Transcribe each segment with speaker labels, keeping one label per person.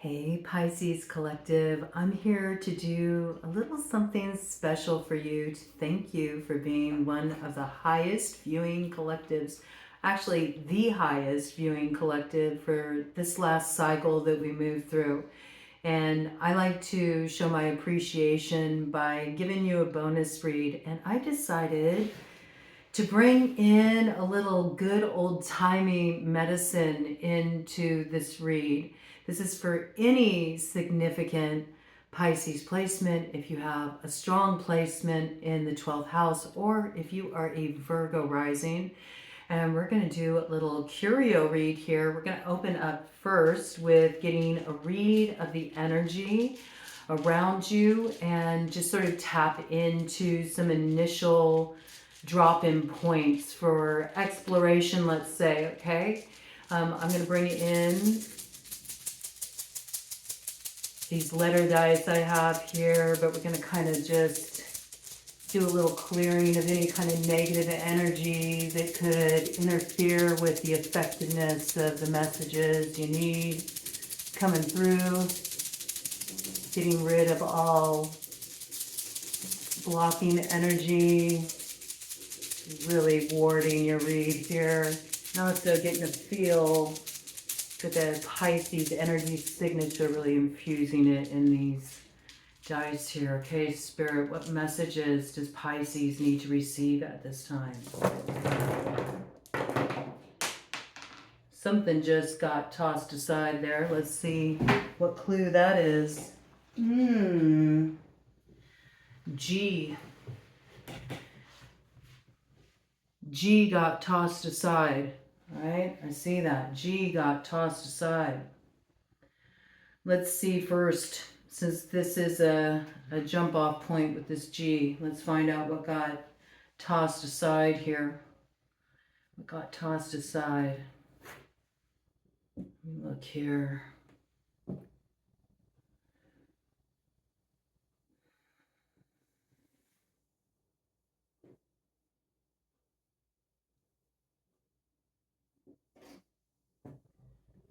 Speaker 1: Hey Pisces Collective, I'm here to do a little something special for you, to thank you for being one of the highest viewing collectives, actually the highest viewing collective for this last cycle that we moved through. And I like to show my appreciation by giving you a bonus read, and I decided to bring in a little good old-timey medicine into this read. This is for any significant Pisces placement, if you have a strong placement in the 12th house, or if you are a Virgo rising. And we're going to do a little Curio read here. We're going to open up first with getting a read of the energy around you and just sort of tap into some initial drop-in points for exploration, let's say, okay? I'm going to bring in these letter dice I have here, but we're going to kind of just do a little clearing of any kind of negative energy that could interfere with the effectiveness of the messages you need coming through, getting rid of all blocking energy, really warding your read here. And also getting a feel for the Pisces energy signature, really infusing it in these dice here. Okay, Spirit, what messages does Pisces need to receive at this time? Something just got tossed aside there. Let's see what clue that is. G. G got tossed aside. All right, I see that. G got tossed aside. Let's see first, since this is a jump off point with this G, let's find out what got tossed aside here. What got tossed aside? Look here.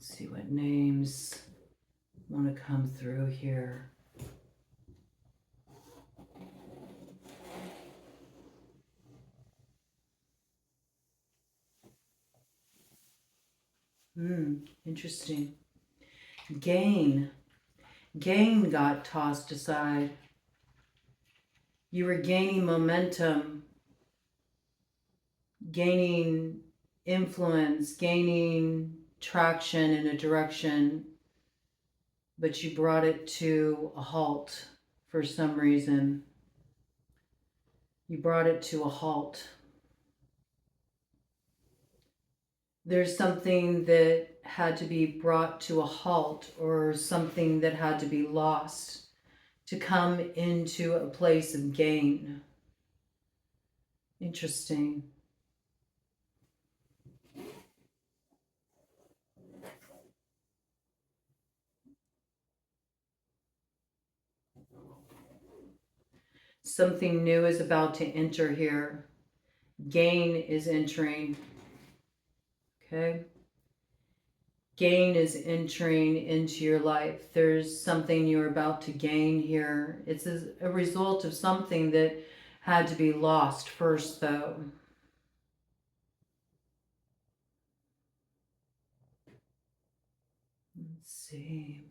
Speaker 1: See what names want to come through here. Interesting. Gain. Gain got tossed aside. You were gaining momentum, gaining influence, gaining traction in a direction, but you brought it to a halt for some reason. You brought it to a halt. There's something that had to be brought to a halt, or something that had to be lost to come into a place of gain. Interesting. Something new is about to enter here. Gain is entering. Okay? Gain is entering into your life. There's something you're about to gain here. It's a result of something that had to be lost first, though. Let's see.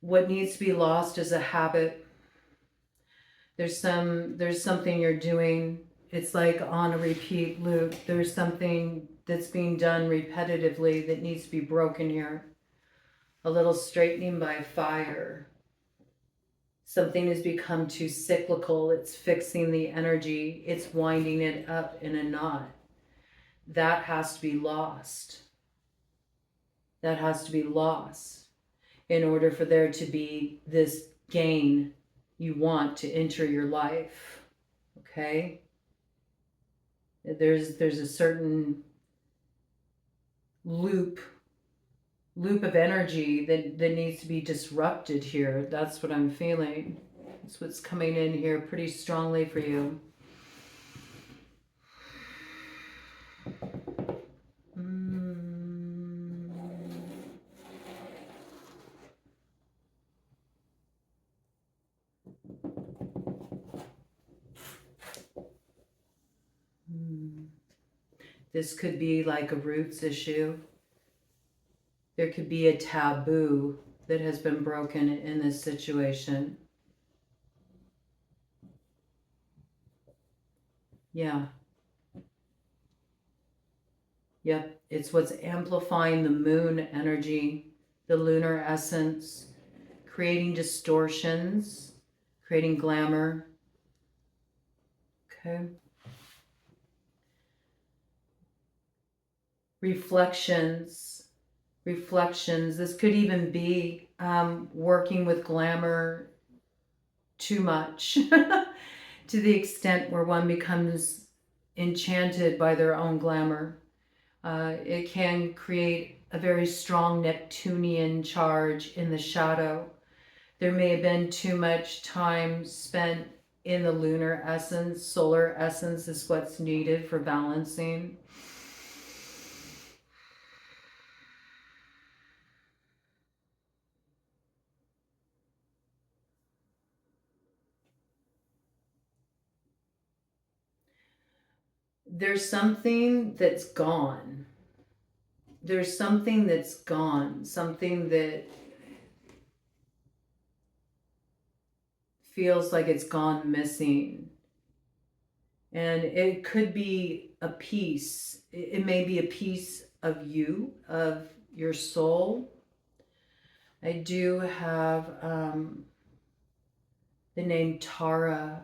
Speaker 1: What needs to be lost is a habit. There's something you're doing. It's like on a repeat loop. There's something that's being done repetitively that needs to be broken here. A little straightening by fire. Something has become too cyclical. It's fixing the energy. It's winding it up in a knot. That has to be lost. That has to be lost in order for there to be this gain you want to enter your life. Okay? There's a certain loop of energy that needs to be disrupted here. That's what I'm feeling. That's what's coming in here pretty strongly for you. This could be like a roots issue. There could be a taboo that has been broken in this situation. Yeah. Yep. It's what's amplifying the moon energy, the lunar essence, creating distortions, creating glamour. Okay. Reflections. This could even be working with glamour too much to the extent where one becomes enchanted by their own glamour. It can create a very strong Neptunian charge in the shadow. There may have been too much time spent in the lunar essence. Solar essence is what's needed for balancing. There's something that's gone. There's something that's gone. Something that feels like it's gone missing. And it could be a piece. It may be a piece of you, of your soul. I do have the name Tara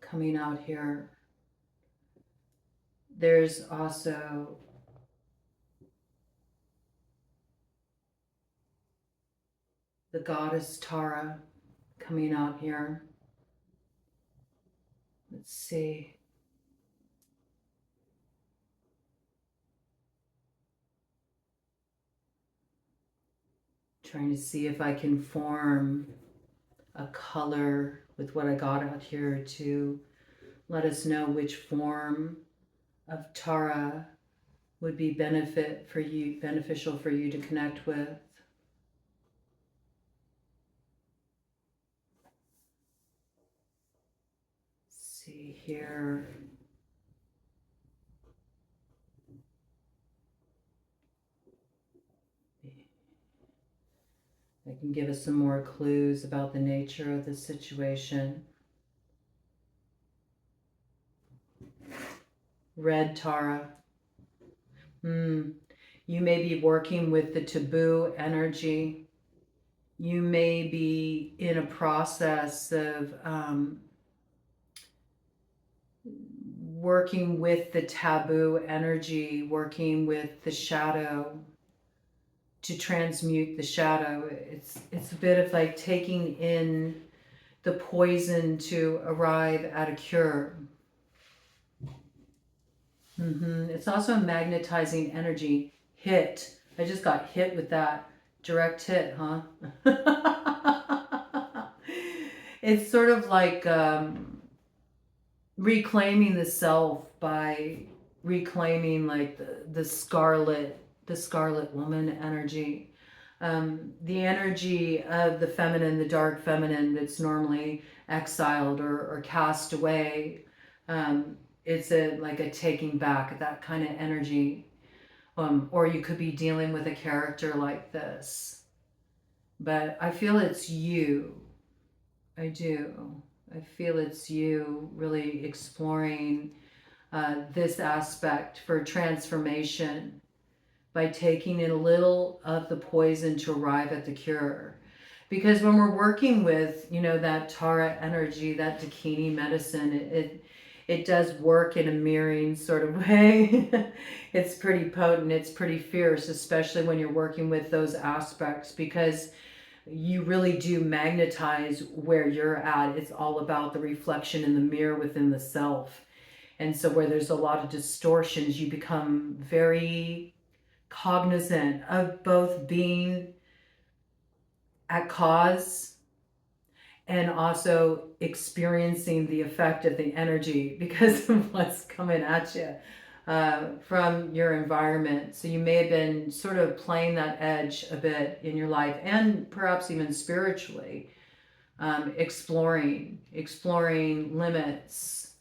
Speaker 1: coming out here. There's also the goddess Tara coming out here. Let's see. Trying to see if I can form a color with what I got out here to let us know which form of Tara would be beneficial for you to connect with. Let's see here. I can give us some more clues about the nature of the situation. Red Tara. You may be working with the taboo energy. You may be in a process of working with the taboo energy, working with the shadow to transmute the shadow. It's a bit of like taking in the poison to arrive at a cure. It's also a magnetizing energy. Hit. I just got hit with that. Direct hit, huh? It's sort of like reclaiming the self by reclaiming like the scarlet woman energy. The energy of the feminine, the dark feminine that's normally exiled or cast away. It's like a taking back, that kind of energy. Or you could be dealing with a character like this. But I feel it's you. I do. I feel it's you really exploring this aspect for transformation by taking in a little of the poison to arrive at the cure. Because when we're working with, that Tara energy, that Dakini medicine, it does work in a mirroring sort of way. It's pretty potent, it's pretty fierce, especially when you're working with those aspects, because you really do magnetize where you're at. It's all about the reflection in the mirror within the self. And so where there's a lot of distortions, you become very cognizant of both being at cause and also experiencing the effect of the energy because of what's coming at you from your environment. So you may have been sort of playing that edge a bit in your life and perhaps even spiritually, exploring limits,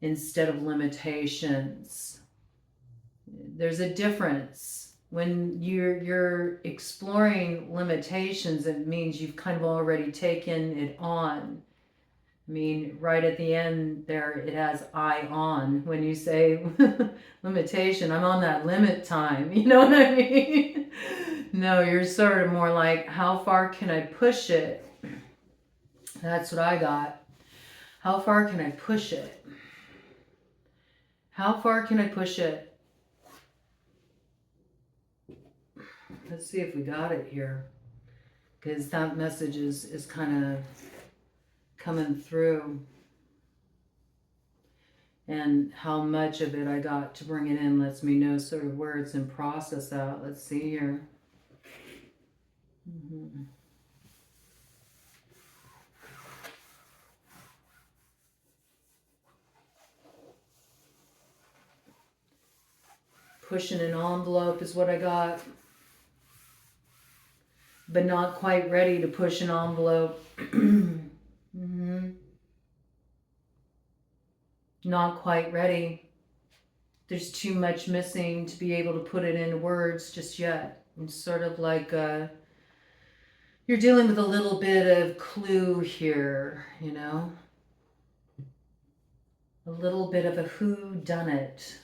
Speaker 1: instead of limitations. There's a difference. When you're exploring limitations, it means you've kind of already taken it on. I mean, right at the end there, it has I on. When you say limitation, I'm on that limit time. You know what I mean? No, you're sort of more like, how far can I push it? That's what I got. How far can I push it? How far can I push it? Let's see if we got it here, because that message is kind of coming through, and how much of it I got to bring it in lets me know sort of where it's in process at. Let's see here. Pushing an envelope is what I got, but not quite ready to push an envelope. Not quite ready. There's too much missing to be able to put it into words just yet. It's sort of like you're dealing with a little bit of clue here, you know? A little bit of a whodunit.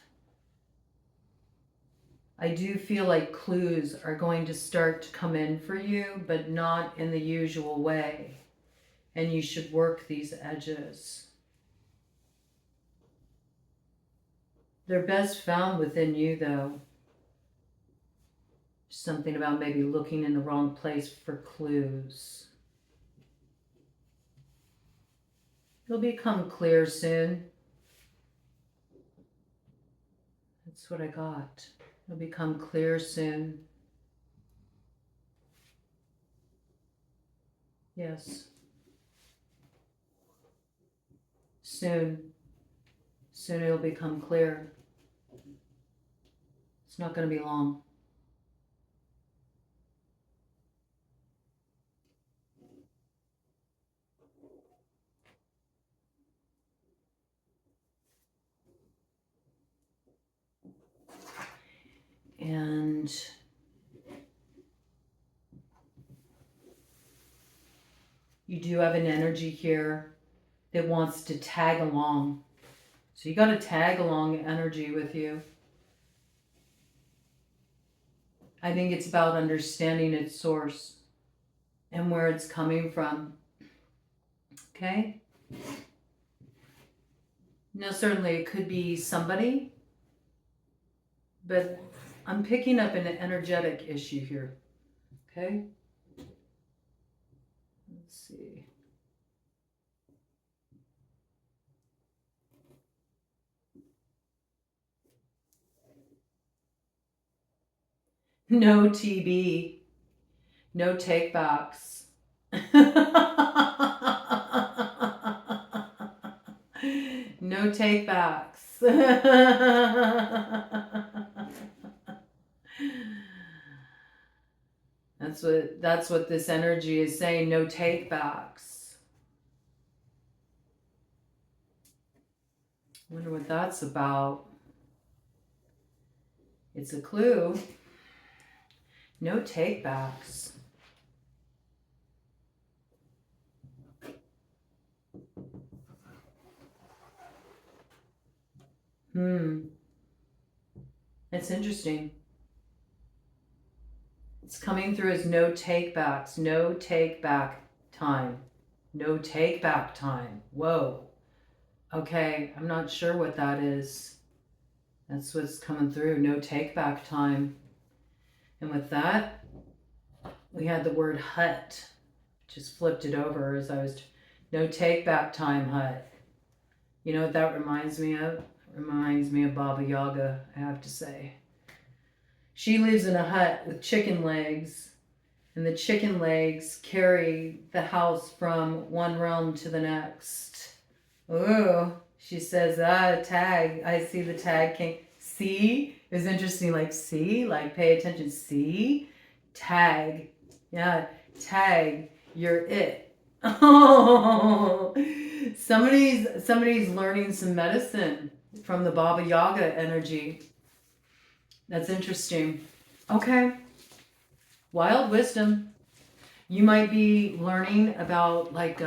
Speaker 1: I do feel like clues are going to start to come in for you, but not in the usual way. And you should work these edges. They're best found within you, though. Something about maybe looking in the wrong place for clues. They'll become clear soon. That's what I got. They'll become clear soon. Yes. Soon. Soon it'll become clear. It's not going to be long. And you do have an energy here that wants to tag along. So you got a tag along energy with you. I think it's about understanding its source and where it's coming from. Okay? Now, certainly it could be somebody, but I'm picking up an energetic issue here. Okay? Let's see. No TB. No takebacks. No takebacks. That's what this energy is saying, no takebacks. I wonder what that's about. It's a clue. No takebacks. It's interesting. It's coming through as no takebacks, no take back time. No take back time. Whoa. Okay, I'm not sure what that is. That's what's coming through, no take back time. And with that, we had the word hut. Just flipped it over as I was, no take back time hut. You know what that reminds me of? It Reminds me of Baba Yaga, I have to say. She lives in a hut with chicken legs, and the chicken legs carry the house from one realm to the next. Ooh, she says, tag. I see the tag king. See? It was interesting, like, see? Like, pay attention. See? Tag. Yeah, tag. You're it. Oh, somebody's learning some medicine from the Baba Yaga energy. That's interesting. Okay. Wild wisdom. You might be learning about like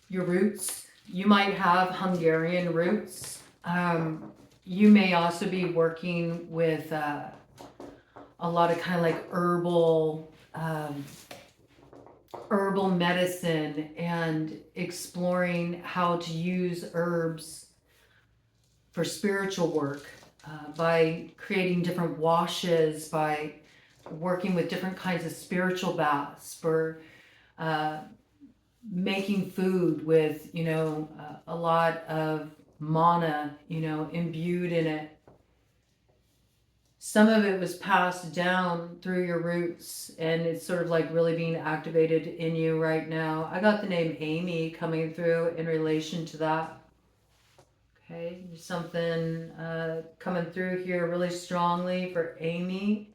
Speaker 1: your roots. You might have Hungarian roots. You may also be working with a lot of kind of like herbal medicine and exploring how to use herbs for spiritual work, by creating different washes, by working with different kinds of spiritual baths, for making food with, a lot of mana, imbued in it. Some of it was passed down through your roots, and it's sort of like really being activated in you right now. I got the name Amy coming through in relation to that. Okay, there's something coming through here really strongly for Amy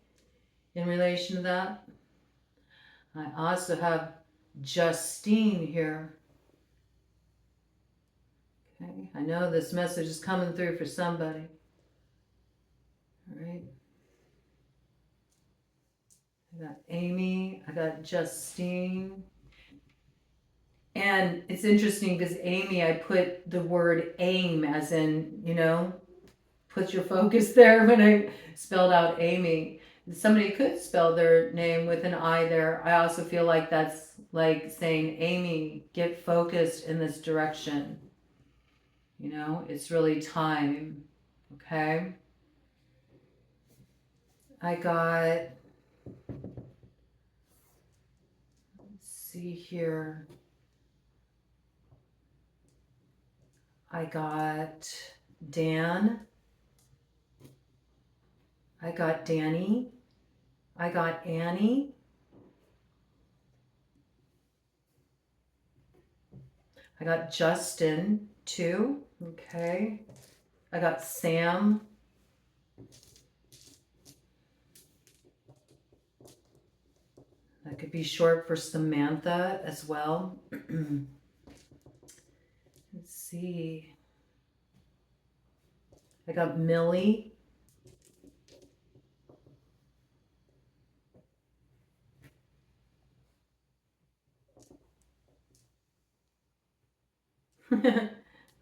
Speaker 1: in relation to that. I also have Justine here. Okay, I know this message is coming through for somebody. All right. I got Amy, I got Justine. And it's interesting because Amy, I put the word aim as in, put your focus there when I spelled out Amy. Somebody could spell their name with an I there. I also feel like that's like saying, Amy, get focused in this direction. It's really time. Okay. I got, let's see here. I got Dan. I got Danny. I got Annie. I got Justin too. Okay. I got Sam. That could be short for Samantha as well. Let's see. I got Millie.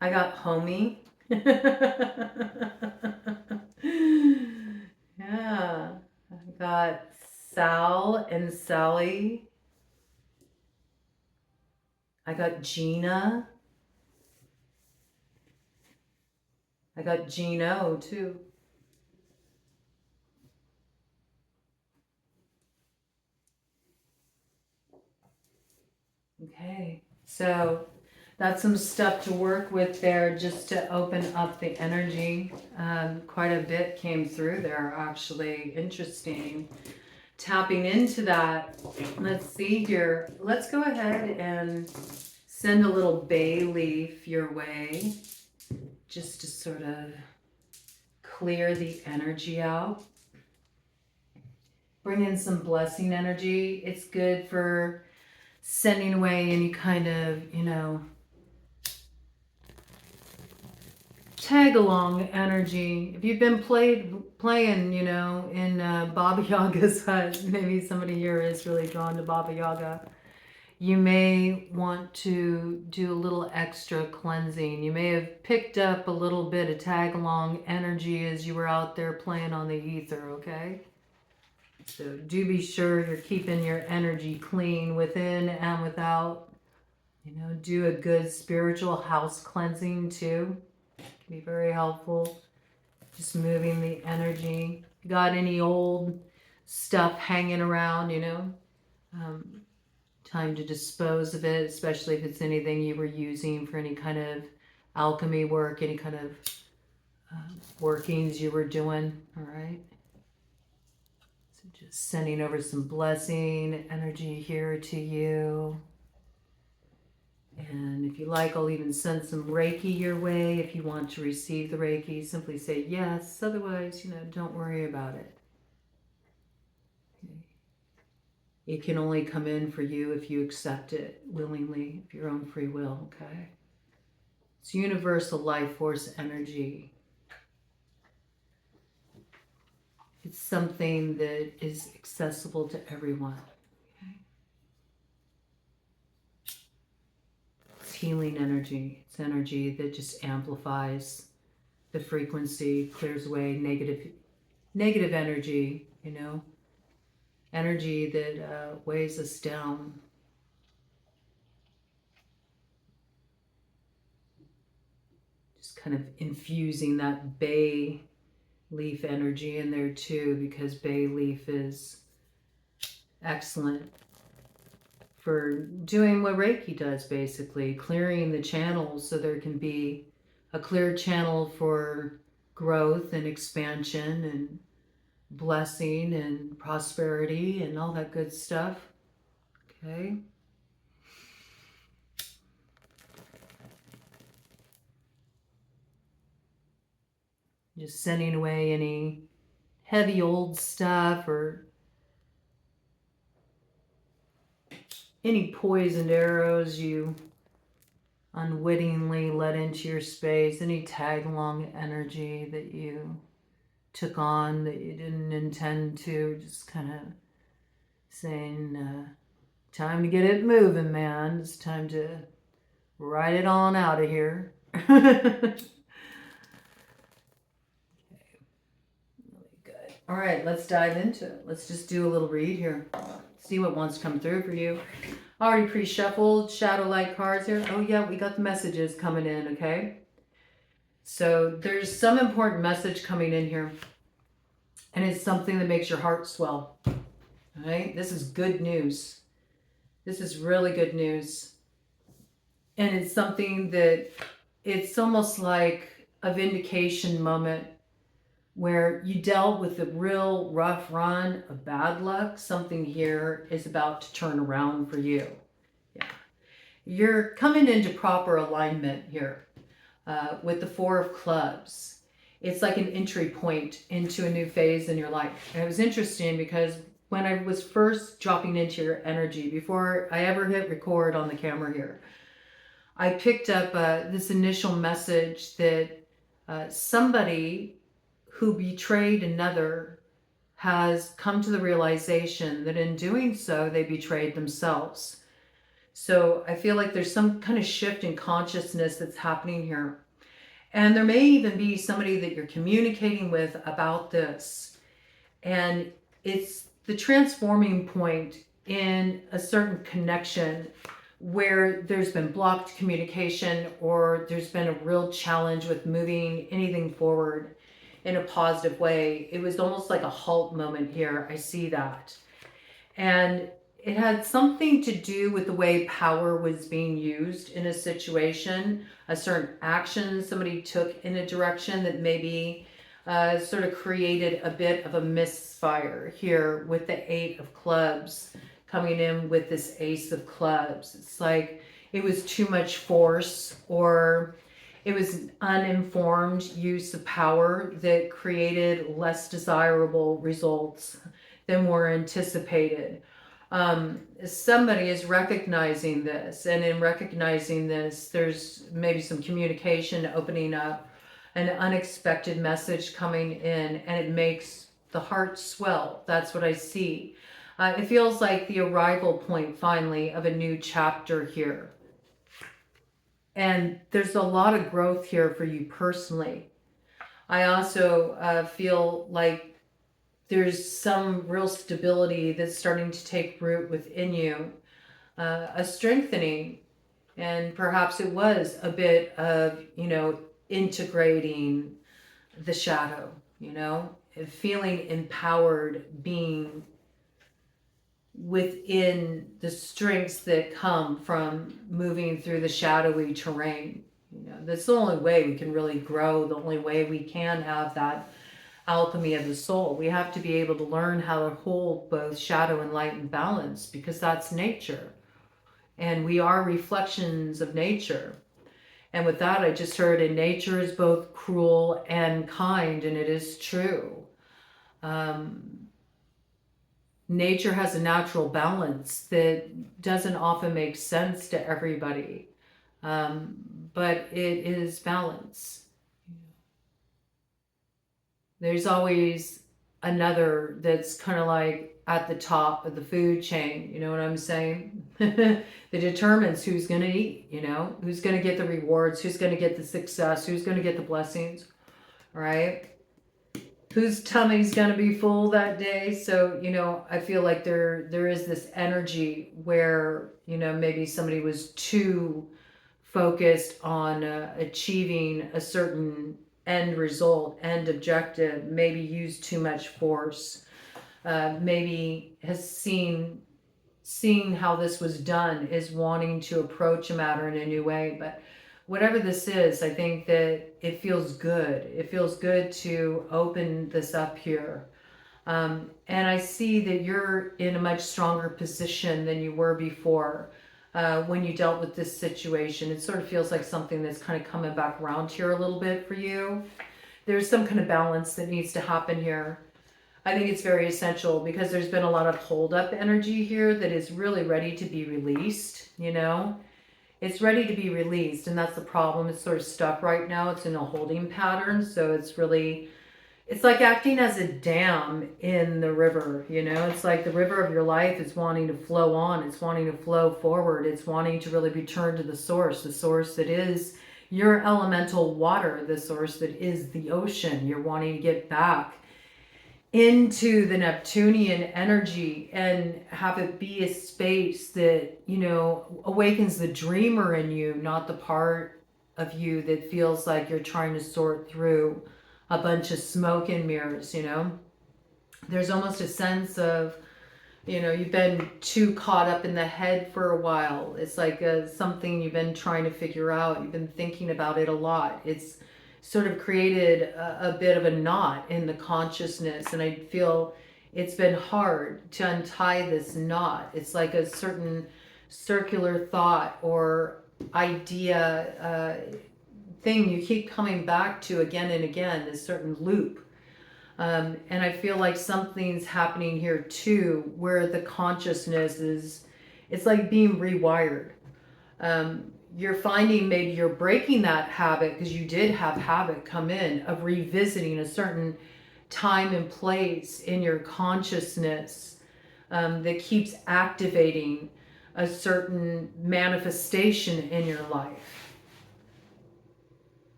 Speaker 1: I got Homie. Yeah. I got Sal and Sally. I got Gina. I got Gino too. Okay, so that's some stuff to work with there just to open up the energy. Quite a bit came through there, actually. Interesting. Tapping into that. Let's see here. Let's go ahead and send a little bay leaf your way just to sort of clear the energy out. Bring in some blessing energy. It's good for sending away any kind of, tag along energy. If you've been playing, in Baba Yaga's hut, maybe somebody here is really drawn to Baba Yaga. You may want to do a little extra cleansing. You may have picked up a little bit of tag along energy as you were out there playing on the ether, okay? So do be sure you're keeping your energy clean within and without. Do a good spiritual house cleansing too. Can be very helpful. Just moving the energy. Got any old stuff hanging around, time to dispose of it, especially if it's anything you were using for any kind of alchemy work, any kind of workings you were doing. All right. So just sending over some blessing energy here to you. And if you like, I'll even send some Reiki your way. If you want to receive the Reiki, simply say yes. Otherwise, don't worry about it. Okay. It can only come in for you if you accept it willingly, of your own free will, okay? It's universal life force energy. It's something that is accessible to everyone. Okay? It's healing energy. It's energy that just amplifies the frequency, clears away negative energy, energy that weighs us down. Just kind of infusing that bay leaf energy in there too, because bay leaf is excellent for doing what Reiki does, basically clearing the channels so there can be a clear channel for growth and expansion and blessing and prosperity and all that good stuff. Okay. Just sending away any heavy old stuff or any poisoned arrows you unwittingly let into your space, any tag along energy that you took on that you didn't intend to, just kind of saying, time to get it moving, man. It's time to ride it on out of here. All right, let's dive into it. Let's just do a little read here. See what wants to come through for you. Already pre-shuffled shadow light cards here. Oh yeah, we got the messages coming in, okay? So there's some important message coming in here. And it's something that makes your heart swell. All right? This is good news. This is really good news. And it's something that it's almost like a vindication moment where you dealt with a real rough run of bad luck. Something here is about to turn around for you. Yeah. You're coming into proper alignment here with the Four of Clubs. It's like an entry point into a new phase in your life. And it was interesting because when I was first dropping into your energy, before I ever hit record on the camera here, I picked up this initial message that somebody who betrayed another has come to the realization that in doing so, they betrayed themselves. So I feel like there's some kind of shift in consciousness that's happening here. And there may even be somebody that you're communicating with about this. And it's the transforming point in a certain connection where there's been blocked communication or there's been a real challenge with moving anything forward in a positive way. It was almost like a halt moment here. I see that. And it had something to do with the way power was being used in a situation, a certain action somebody took in a direction that maybe sort of created a bit of a misfire here with the Eight of Clubs coming in with this Ace of Clubs. It's like it was too much force, or it was an uninformed use of power that created less desirable results than were anticipated. Somebody is recognizing this, and in recognizing this, there's maybe some communication opening up, an unexpected message coming in, and it makes the heart swell. That's what I see. It feels like the arrival point finally of a new chapter here. And there's a lot of growth here for you personally. I also feel like there's some real stability that's starting to take root within you, a strengthening. And perhaps it was a bit of, integrating the shadow, feeling empowered, being within the strengths that come from moving through the shadowy terrain. That's the only way we can really grow, the only way we can have that alchemy of the soul. We have to be able to learn how to hold both shadow and light in balance, because that's nature. And we are reflections of nature. And with that, I just heard, and nature is both cruel and kind, and it is true. Nature has a natural balance that doesn't often make sense to everybody, but it is balance. There's always another that's kind of like at the top of the food chain, you know what I'm saying? That determines who's going to eat, you know, who's going to get the rewards, who's going to get the success, who's going to get the blessings, right? Whose tummy's going to be full that day. So, you know, I feel like there is this energy where, you know, maybe somebody was too focused on achieving a certain end result, end objective, maybe used too much force, maybe has seeing how this was done, is wanting to approach a matter in a new way. But whatever this is, I think that it feels good. It feels good to open this up here. And I see that you're in a much stronger position than you were before. When you dealt with this situation, it sort of feels like something that's kind of coming back around here a little bit for you. There's some kind of balance that needs to happen here. I think it's very essential, because there's been a lot of hold-up energy here that is really ready to be released, you know? It's ready to be released, and that's the problem. It's sort of stuck right now. It's in a holding pattern, so it's really... it's like acting as a dam in the river, you know? It's like the river of your life is wanting to flow on. It's wanting to flow forward. It's wanting to really return to the source that is your elemental water, the source that is the ocean. You're wanting to get back into the Neptunian energy and have it be a space that, you know, awakens the dreamer in you, not the part of you that feels like you're trying to sort through a bunch of smoke and mirrors, you know? There's almost a sense of, you know, you've been too caught up in the head for a while. It's like something you've been trying to figure out. You've been thinking about it a lot. It's sort of created a bit of a knot in the consciousness, and I feel it's been hard to untie this knot. It's like a certain circular thought or idea thing you keep coming back to again and again, this certain loop. And I feel like something's happening here too, where the consciousness is, it's like being rewired. You're finding maybe you're breaking that habit, because you did have habit come in of revisiting a certain time and place in your consciousness that keeps activating a certain manifestation in your life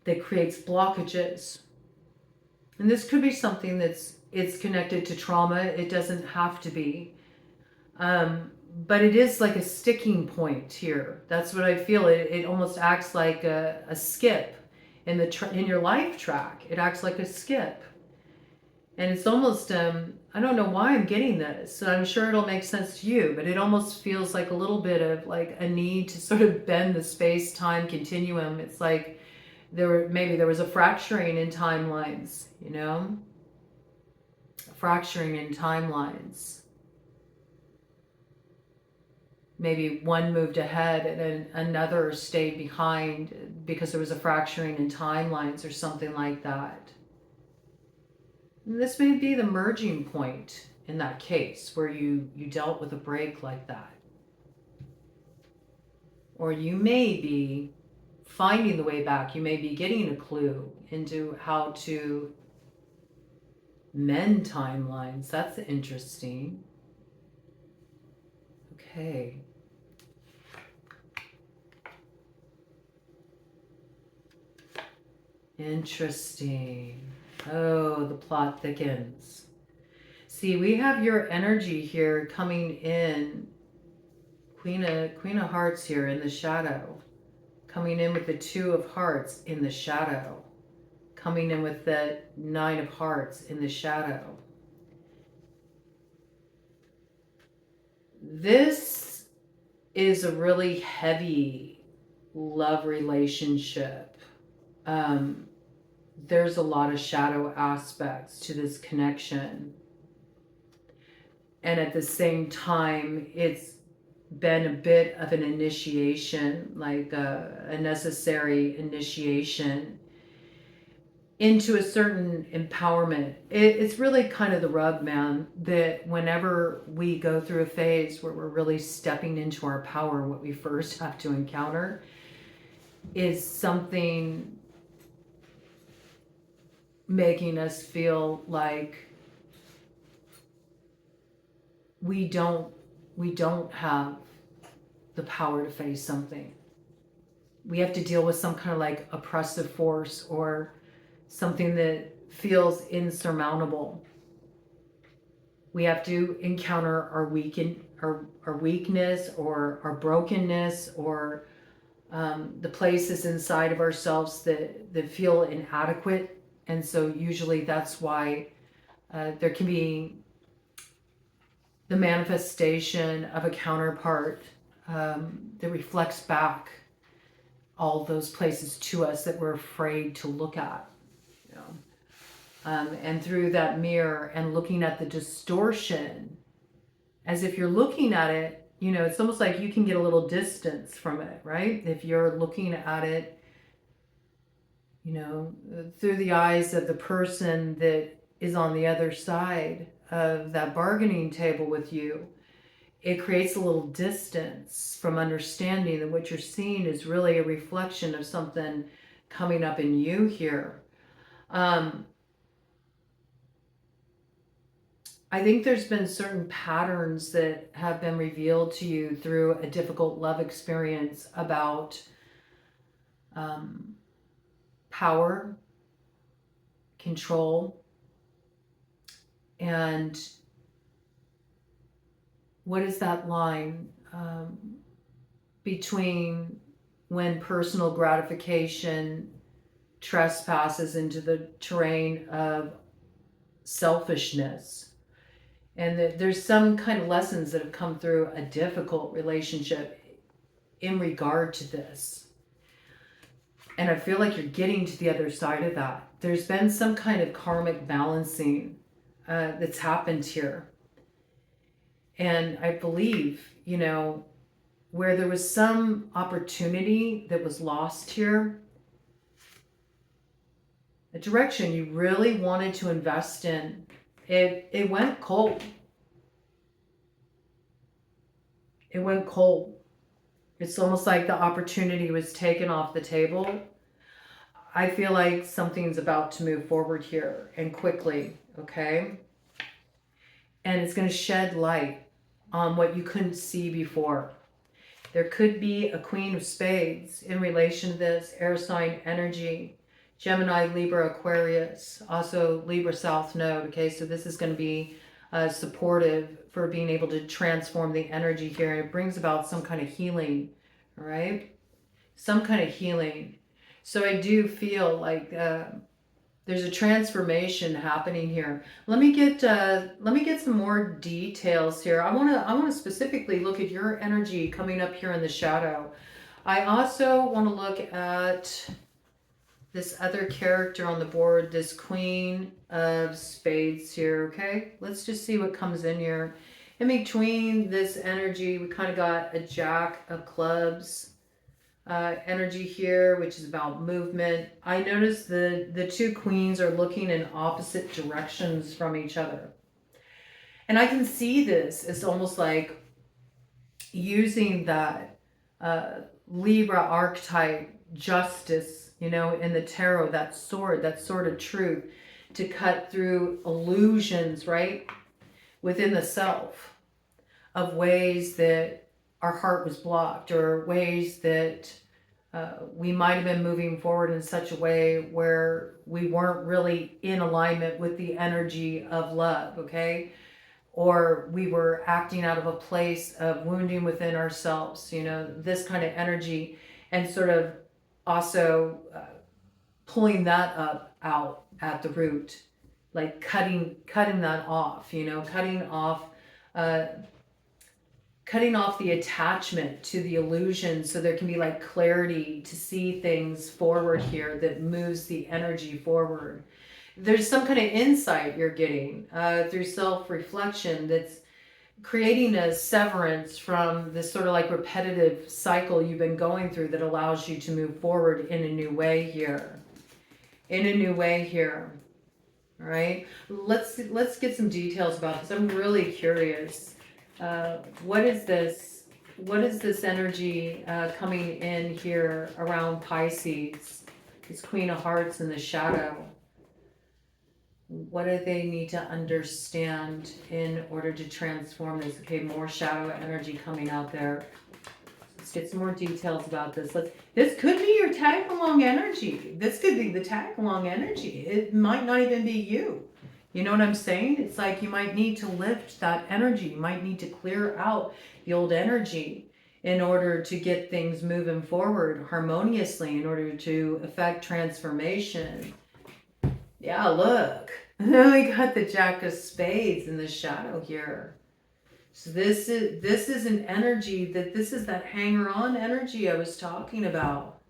Speaker 1: that creates blockages. And this could be something it's connected to trauma. It doesn't have to be. But it is like a sticking point here. That's what I feel. It almost acts like a skip in in your life track. It acts like a skip. And it's almost, I don't know why I'm getting this. So I'm sure it'll make sense to you, but it almost feels like a little bit of like a need to sort of bend the space-time continuum. It's like maybe there was a fracturing in timelines, you know? Fracturing in timelines. Maybe one moved ahead and then another stayed behind because there was a fracturing in timelines or something like that. And this may be the merging point in that case where you dealt with a break like that. Or you may be finding the way back. You may be getting a clue into how to mend timelines. That's interesting. Okay. Interesting. Oh, the plot thickens. See, we have your energy here coming in. Queen of Hearts here in the shadow. Coming in with the Two of Hearts in the shadow. Coming in with the Nine of Hearts in the shadow. This is a really heavy love relationship. There's a lot of shadow aspects to this connection. And at the same time, it's been a bit of an initiation, like a necessary initiation into a certain empowerment. It's really kind of the rub, man, that whenever we go through a phase where we're really stepping into our power, what we first have to encounter is something making us feel like we don't have the power to face something. We have to deal with some kind of like oppressive force or something that feels insurmountable. We have to encounter our weakness or our brokenness or the places inside of ourselves that feel inadequate. And so usually that's why there can be the manifestation of a counterpart that reflects back all those places to us that we're afraid to look at. You know? And through that mirror and looking at the distortion, as if you're looking at it, you know, it's almost like you can get a little distance from it, right? If you're looking at it, you know, through the eyes of the person that is on the other side of that bargaining table with you, it creates a little distance from understanding that what you're seeing is really a reflection of something coming up in you here. I think there's been certain patterns that have been revealed to you through a difficult love experience about power, control, and what is that line between when personal gratification trespasses into the terrain of selfishness? And there's some kind of lessons that have come through a difficult relationship in regard to this. And I feel like you're getting to the other side of that. There's been some kind of karmic balancing that's happened here. And I believe, you know, where there was some opportunity that was lost here, a direction you really wanted to invest in, it went cold. It went cold. It's almost like the opportunity was taken off the table. I feel like something's about to move forward here and quickly, okay? And it's going to shed light on what you couldn't see before. There could be a Queen of Spades in relation to this air sign energy. Gemini, Libra, Aquarius, also Libra South Node, okay? So this is going to be supportive for being able to transform the energy here. And it brings about some kind of healing, all right? Some kind of healing. So I do feel like there's a transformation happening here. Let me get some more details here. I want to specifically look at your energy coming up here in the shadow. I also want to look at this other character on the board, this Queen of Spades here, okay? Let's just see what comes in here. In between this energy, we kind of got a Jack of Clubs energy here, which is about movement. I noticed the two queens are looking in opposite directions from each other. And I can see this as almost like using that Libra archetype, justice, you know, in the tarot, that sword of truth, to cut through illusions, right, within the self of ways that our heart was blocked or ways that we might have been moving forward in such a way where we weren't really in alignment with the energy of love, okay? Or we were acting out of a place of wounding within ourselves, you know, this kind of energy, and sort of also pulling that out at the root, like cutting that off, you know, cutting cutting off the attachment to the illusion so there can be like clarity to see things forward here that moves the energy forward. There's some kind of insight you're getting through self-reflection that's creating a severance from this sort of like repetitive cycle you've been going through that allows you to move forward in a new way here. In a new way here. All right, let's get some details about this. I'm really curious. What is this? What is this energy coming in here around Pisces? This Queen of Hearts in the shadow. What do they need to understand in order to transform this? Okay, more shadow energy coming out there. Let's get some more details about this. This could be your tag along energy. This could be the tag along energy. It might not even be you. You know what I'm saying? It's like you might need to lift that energy. You might need to clear out the old energy in order to get things moving forward harmoniously, in order to affect transformation. Yeah, look. We got the Jack of Spades in the shadow here. So this is an energy this is that hanger-on energy I was talking about.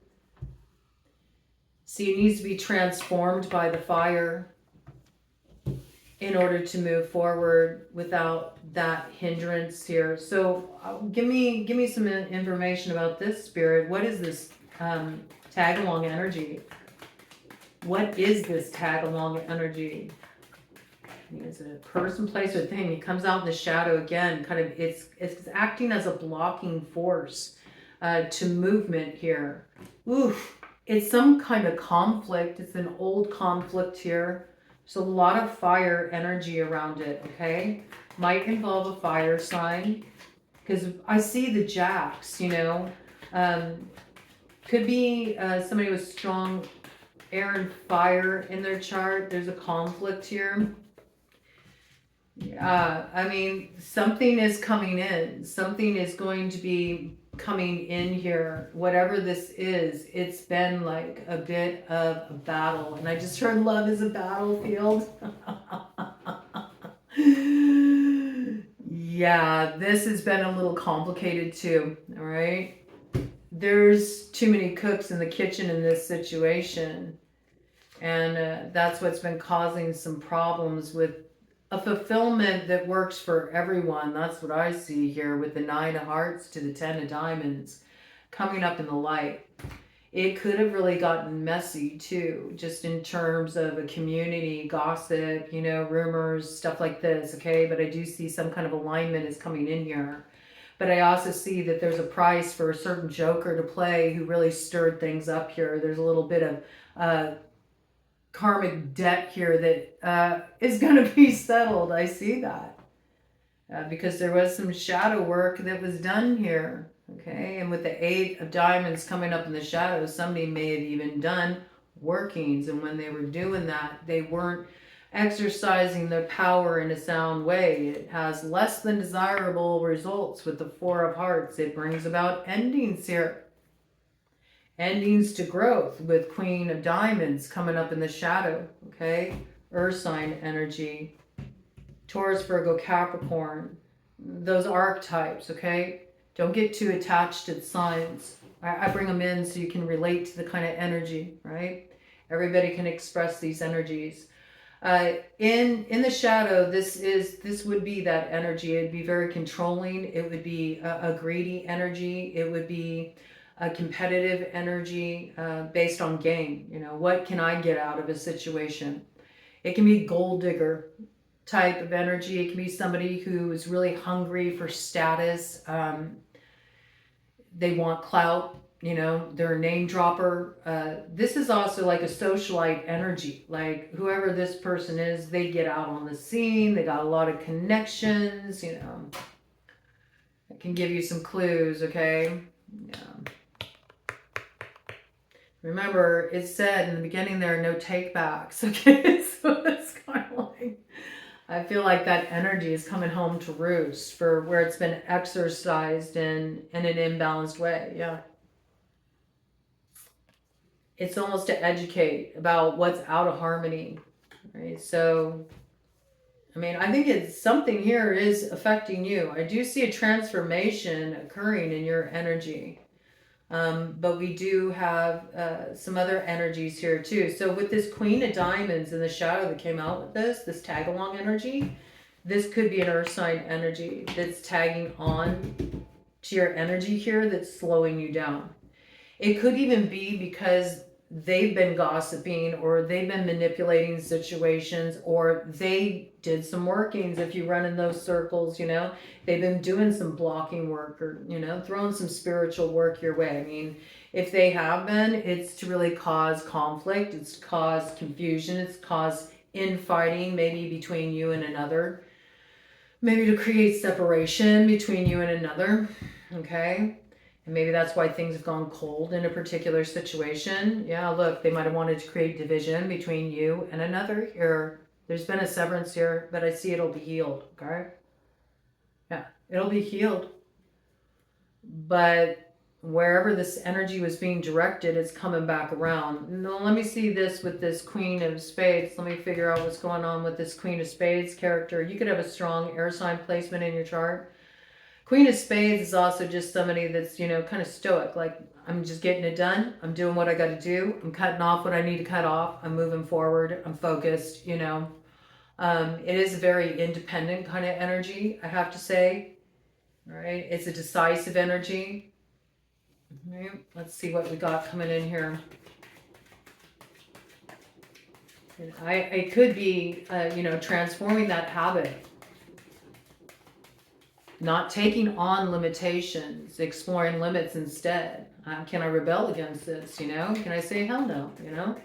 Speaker 1: See, it needs to be transformed by the fire in order to move forward without that hindrance here. So give me some information about this, Spirit. What is this tag-along energy? What is this tag-along energy? Is it a person, place, or thing? It comes out in the shadow again. Kind of, it's acting as a blocking force to movement here. Oof, it's some kind of conflict. It's an old conflict here. There's a lot of fire energy around it. Okay, might involve a fire sign because I see the jacks. You know, could be somebody with strong air and fire in their chart. There's a conflict here. I mean, something is coming in. Something is going to be coming in here. Whatever this is, it's been like a bit of a battle. And I just heard love is a battlefield. Yeah, this has been a little complicated too. All right. There's too many cooks in the kitchen in this situation. And that's what's been causing some problems with a fulfillment that works for everyone. That's what I see here with the 9 of Hearts to the 10 of Diamonds coming up in the light. It could have really gotten messy too, just in terms of a community, gossip, you know, rumors, stuff like this, okay? But I do see some kind of alignment is coming in here. But I also see that there's a price for a certain joker to play who really stirred things up here. There's a little bit of karmic debt here that is going to be settled. I see that because there was some shadow work that was done here. Okay, and with the 8 of Diamonds coming up in the shadows, somebody may have even done workings, and when they were doing that, they weren't exercising their power in a sound way. It has less than desirable results with the 4 of Hearts. It brings about endings here. Endings to growth with Queen of Diamonds coming up in the shadow, okay? Earth sign energy. Taurus, Virgo, Capricorn. Those archetypes, okay? Don't get too attached to the signs. I bring them in so you can relate to the kind of energy, right? Everybody can express these energies. In the shadow, this would be that energy. It'd be very controlling. It would be a greedy energy. It would be a competitive energy based on gain. You know, what can I get out of a situation? It can be gold digger type of energy. It can be somebody who is really hungry for status. They want clout. You know, they're a name dropper. This is also like a socialite energy. Like whoever this person is, they get out on the scene. They got a lot of connections, you know. I can give you some clues, okay? Yeah. Remember, it said in the beginning there are no takebacks, okay? So it's kind of like, I feel like that energy is coming home to roost for where it's been exercised in an imbalanced way, yeah. It's almost to educate about what's out of harmony, right? So I mean, I think it's something here is affecting you. I do see a transformation occurring in your energy. But we do have some other energies here too. So with this Queen of Diamonds in the shadow that came out with this tag along energy, this could be an earth sign energy that's tagging on to your energy here that's slowing you down. It could even be because they've been gossiping or they've been manipulating situations or they did some workings. If you run in those circles, you know, they've been doing some blocking work or, you know, throwing some spiritual work your way. I mean, if they have been, it's to really cause conflict, it's to cause confusion, it's cause infighting maybe between you and another, maybe to create separation between you and another. Okay. And maybe that's why things have gone cold in a particular situation. Yeah, look, they might have wanted to create division between you and another here. There's been a severance here, but I see it'll be healed, okay? Yeah, it'll be healed. But wherever this energy was being directed, it's coming back around. Now, let me see this with this Queen of Spades. Let me figure out what's going on with this Queen of Spades character. You could have a strong air sign placement in your chart. Queen of Spades is also just somebody that's, you know, kind of stoic. Like, I'm just getting it done. I'm doing what I got to do. I'm cutting off what I need to cut off. I'm moving forward. I'm focused, you know. It is a very independent kind of energy, I have to say. All right. It's a decisive energy. All right. Let's see what we got coming in here. And I could be, you know, transforming that habit. Not taking on limitations, exploring limits instead. Can I rebel against this, you know? Can I say hell no, you know?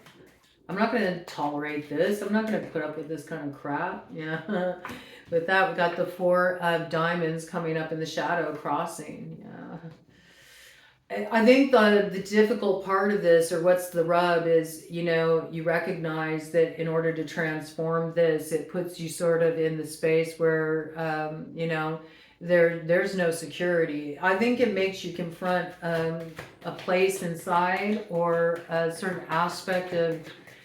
Speaker 1: I'm not going to tolerate this. I'm not going to put up with this kind of crap. Yeah. With that, we got the Four of Diamonds coming up in the shadow crossing. Yeah. I think the difficult part of this, or what's the rub, is, you know, you recognize that in order to transform this, it puts you sort of in the space where, you know, there's no security. I think it makes you confront a place inside or a certain aspect of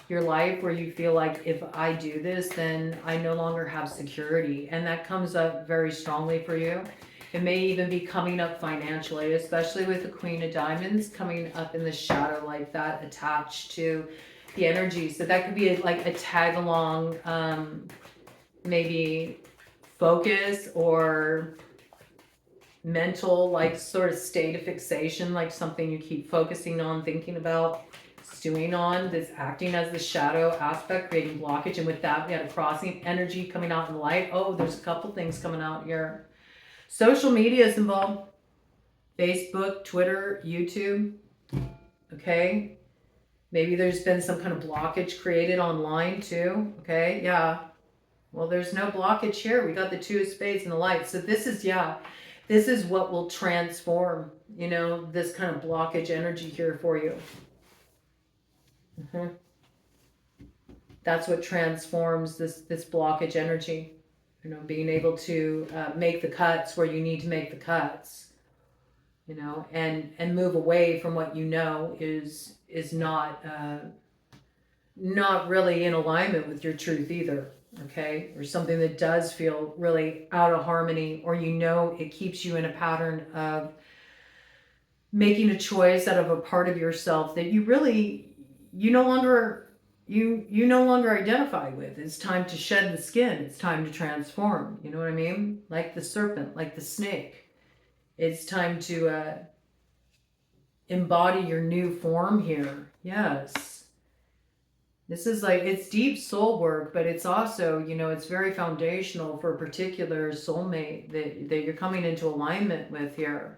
Speaker 1: your life where you feel like, if I do this, then I no longer have security. And that comes up very strongly for you. It may even be coming up financially, especially with the Queen of Diamonds coming up in the shadow like that, attached to the energy. So that could be like a tag along, maybe focus or mental, like sort of state of fixation, like something you keep focusing on, thinking about, stewing on, that's acting as the shadow aspect, creating blockage. And with that, we had a crossing energy coming out in the light. Oh, there's a couple things coming out here. Social media is involved. Facebook, Twitter, YouTube. Okay. Maybe there's been some kind of blockage created online too. Okay. Yeah. Well, there's no blockage here. We got the Two of Spades and the light. So this is, yeah, this is what will transform, you know, this kind of blockage energy here for you. That's what transforms this blockage energy. You know, being able to make the cuts where you need to make the cuts, you know, and move away from what you know is not really in alignment with your truth either. Okay, or something that does feel really out of harmony, or you know it keeps you in a pattern of making a choice out of a part of yourself that you no longer identify with. It's time to shed the skin. It's time to transform. You know what I mean? Like the serpent, like the snake. It's time to embody your new form here. Yes. This is like, it's deep soul work, but it's also, you know, it's very foundational for a particular soulmate that you're coming into alignment with here.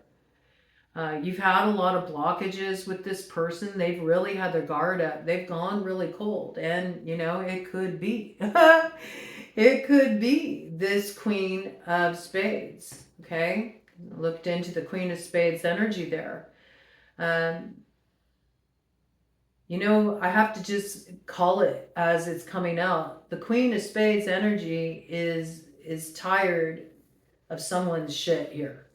Speaker 1: You've had a lot of blockages with this person. They've really had their guard up. They've gone really cold. And, you know, it could be, it could be this Queen of Spades. Okay. Looked into the Queen of Spades energy there. You know, I have to just call it as it's coming out. The Queen of Spades energy is tired of someone's shit here.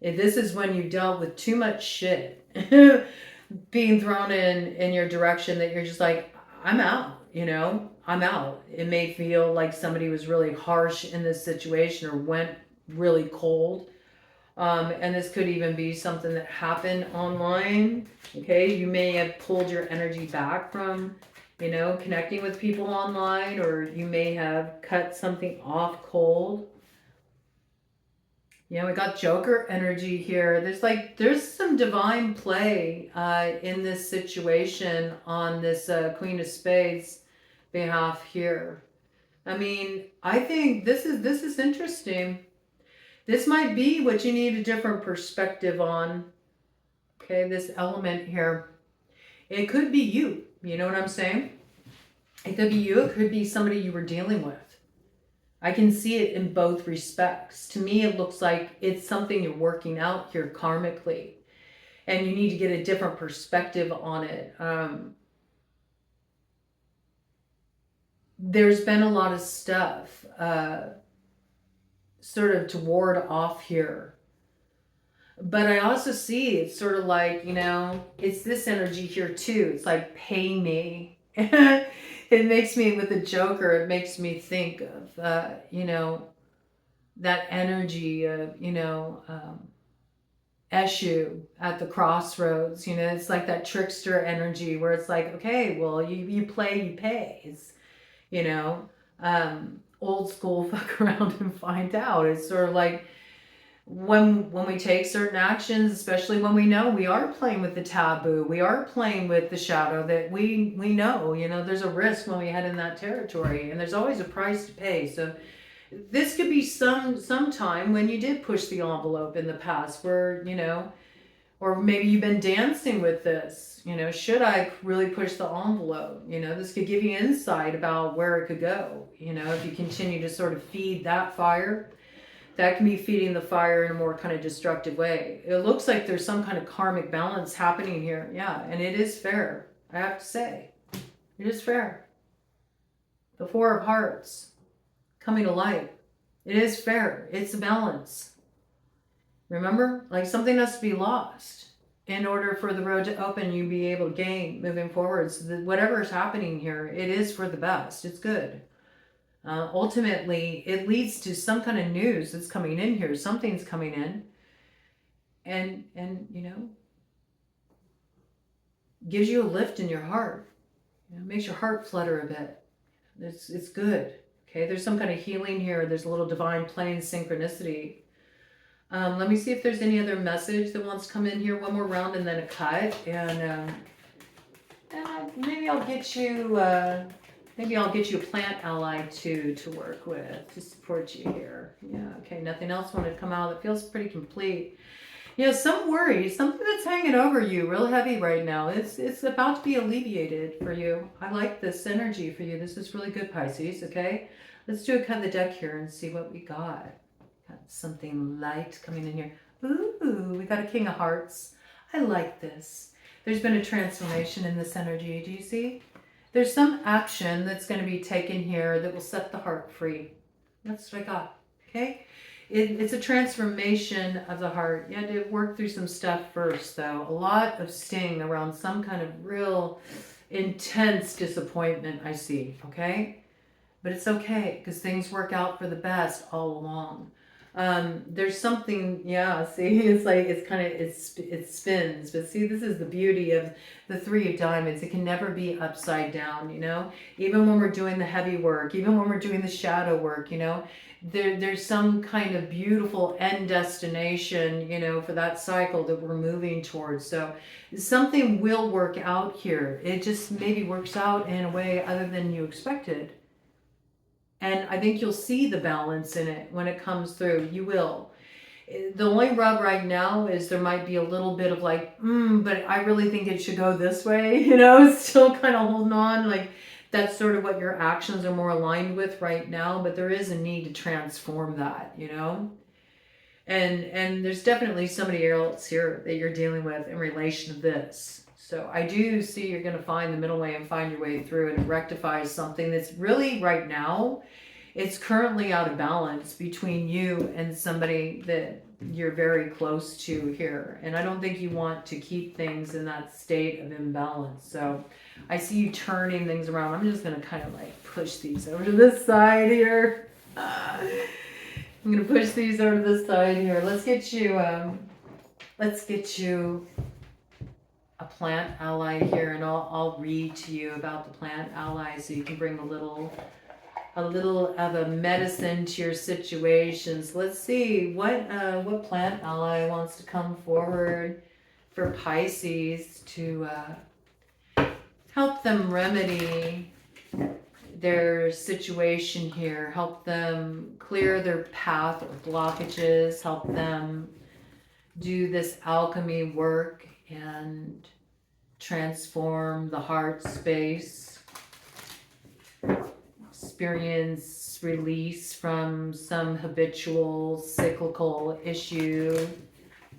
Speaker 1: If this is when you dealt with too much shit being thrown in your direction, that you're just like, I'm out, I'm out. It may feel like somebody was really harsh in this situation or went really cold. And this could even be something that happened online. Okay, you may have pulled your energy back from, connecting with people online, or you may have cut something off cold. We got Joker energy here. There's some divine play in this situation on this Queen of Spades behalf here. I mean, I think this is interesting. This might be what you need a different perspective on. Okay, this element here. It could be you. You know what I'm saying? It could be you. It could be somebody you were dealing with. I can see it in both respects. To me, it looks like it's something you're working out here karmically, and you need to get a different perspective on it. There's been a lot of stuff sort of to ward off here. But I also see it's sort of like, it's this energy here too. It's like, pay me. It makes me, with the Joker, it makes me think of, that energy of, Eshu at the crossroads. It's like that trickster energy where it's like, okay, well, you play, you pay. It's, old school, fuck around and find out. It's sort of like, when we take certain actions, especially when we know we are playing with the taboo, we are playing with the shadow, that we know, there's a risk when we head in that territory, and there's always a price to pay. So this could be some time when you did push the envelope in the past, where, or maybe you've been dancing with this, should I really push the envelope? This could give you insight about where it could go, if you continue to sort of feed that fire. That can be feeding the fire in a more kind of destructive way. It looks like there's some kind of karmic balance happening here. Yeah, and it is fair. I have to say, it is fair. The Four of Hearts coming to light. It is fair. It's a balance. Remember, like, something has to be lost in order for the road to open, you be able to gain moving forward. So that whatever is happening here, it is for the best. It's good. Ultimately, it leads to some kind of news that's coming in here. Something's coming in, and gives you a lift in your heart. Makes your heart flutter a bit. It's good. Okay, there's some kind of healing here. There's a little divine plane synchronicity. Let me see if there's any other message that wants to come in here. One more round and then a cut, and maybe I'll get you. Maybe I'll get you a plant ally too to work with, to support you here. Yeah, okay, nothing else wanted to come out. It feels pretty complete. Some worry, something that's hanging over you real heavy right now. It's about to be alleviated for you. I like this energy for you. This is really good, Pisces, okay? Let's do a cut of the deck here and see what we got. Got something light coming in here. Ooh, we got a King of Hearts. I like this. There's been a transformation in this energy. Do you see? There's some action that's going to be taken here that will set the heart free. That's what I got, okay? It's a transformation of the heart. You had to work through some stuff first, though. A lot of sting around some kind of real intense disappointment, I see, okay? But it's okay, because things work out for the best all along. There's something, see, it's like, it spins, but see, this is the beauty of the Three of Diamonds. It can never be upside down, even when we're doing the heavy work, even when we're doing the shadow work, there's some kind of beautiful end destination, for that cycle that we're moving towards. So something will work out here. It just maybe works out in a way other than you expected. And I think you'll see the balance in it when it comes through. You will. The only rub right now is there might be a little bit of like, but I really think it should go this way, still kind of holding on. Like, that's sort of what your actions are more aligned with right now. But there is a need to transform that, And there's definitely somebody else here that you're dealing with in relation to this. So I do see you're going to find the middle way and find your way through, and it rectifies something that's really right now, it's currently out of balance between you and somebody that you're very close to here. And I don't think you want to keep things in that state of imbalance. So I see you turning things around. I'm just going to kind of like push these over to this side here. I'm going to push these over to this side here. Let's get you a plant ally here, and I'll read to you about the plant ally so you can bring a little of a medicine to your situations. Let's see what plant ally wants to come forward for Pisces to help them remedy their situation here, help them clear their path or blockages, help them do this alchemy work and transform the heart space, experience release from some habitual cyclical issue,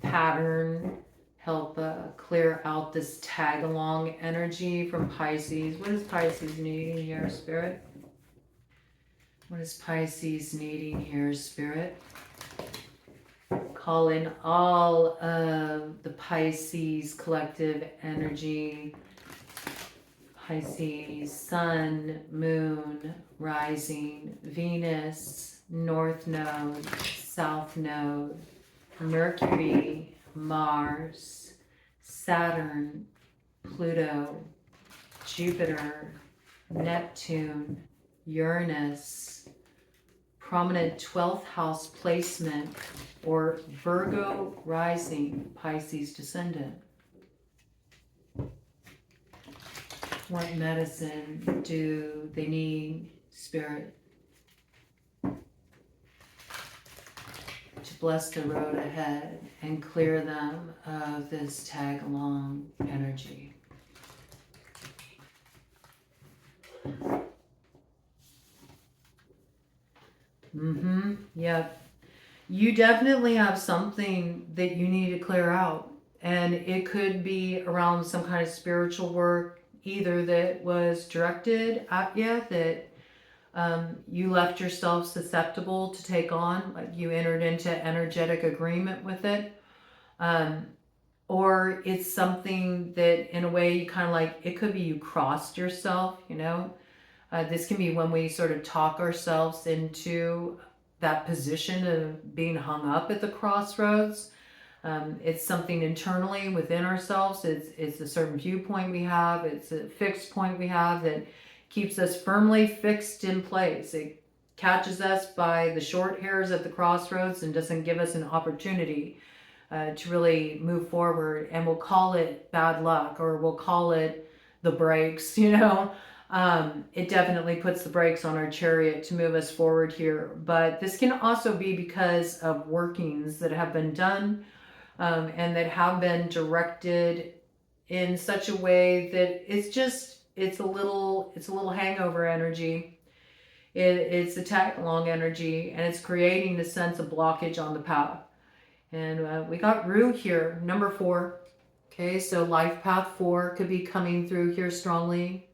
Speaker 1: pattern, help clear out this tag along energy from Pisces. What is Pisces needing here, Spirit? What is Pisces needing here, Spirit? Call in all of the Pisces collective energy. Pisces, Sun, Moon, Rising, Venus, North Node, South Node, Mercury, Mars, Saturn, Pluto, Jupiter, Neptune, Uranus, prominent 12th house placement, or Virgo rising, Pisces descendant. What medicine do they need, Spirit, to bless the road ahead and clear them of this tag along energy? Yep. You definitely have something that you need to clear out. And it could be around some kind of spiritual work, either that was directed at you, that you left yourself susceptible to take on, like you entered into energetic agreement with it. Or it's something that in a way you kind of like, it could be you crossed yourself, you know. This can be when we sort of talk ourselves into that position of being hung up at the crossroads. It's something internally within ourselves. It's a certain viewpoint we have. It's a fixed point we have that keeps us firmly fixed in place. It catches us by the short hairs at the crossroads and doesn't give us an opportunity to really move forward. And we'll call it bad luck, or we'll call it the brakes, you know. It definitely puts the brakes on our chariot to move us forward here. But this can also be because of workings that have been done and that have been directed in such a way that it's a little hangover energy. It's a tag along energy, and it's creating a sense of blockage on the path. And we got Rue here, number 4. Okay, so life path 4 could be coming through here strongly.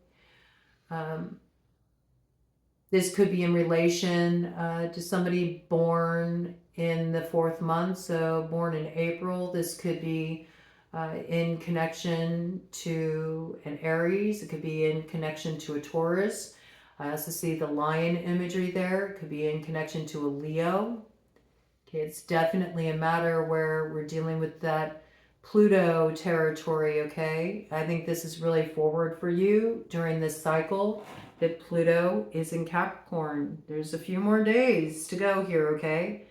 Speaker 1: This could be in relation to somebody born in the 4th month, so born in April. This could be in connection to an Aries. It could be in connection to a Taurus. I also see the lion imagery there. It could be in connection to a Leo. Okay, it's definitely a matter where we're dealing with that Pluto territory, okay? I think this is really forward for you during this cycle that Pluto is in Capricorn. There's a few more days to go here, okay?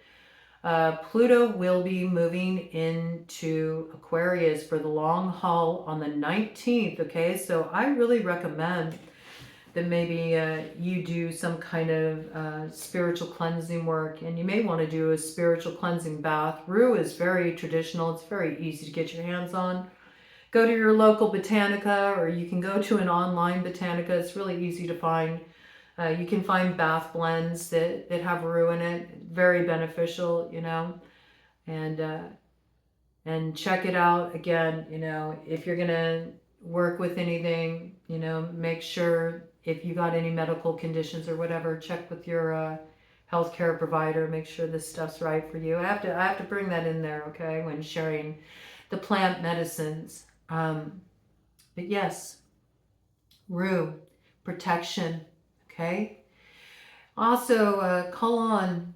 Speaker 1: Pluto will be moving into Aquarius for the long haul on the 19th, okay? So I really recommend that maybe you do some kind of spiritual cleansing work, and you may want to do a spiritual cleansing bath. Rue is very traditional. It's very easy to get your hands on. Go to your local Botanica, or you can go to an online Botanica. It's really easy to find. You can find bath blends that have Rue in it. Very beneficial, you know. And check it out. Again, you know, if you're going to work with anything, you know, make sure if you got any medical conditions or whatever, check with your healthcare provider, make sure this stuff's right for you. I have to bring that in there, okay, when sharing the plant medicines. But yes, Rue, protection, okay? Also, call on,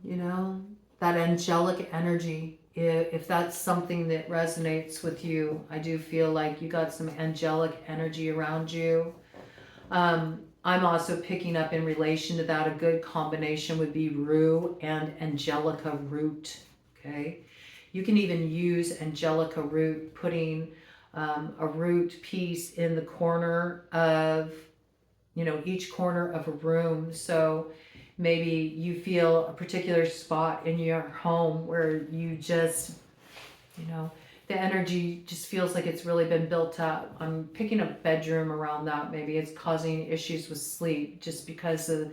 Speaker 1: that angelic energy. If that's something that resonates with you, I do feel like you got some angelic energy around you. I'm also picking up in relation to that, a good combination would be Rue and Angelica root, okay? You can even use Angelica root, putting a root piece in the corner of, each corner of a room. So maybe you feel a particular spot in your home where you just, the energy just feels like it's really been built up. I'm picking up bedroom around that. Maybe it's causing issues with sleep just because of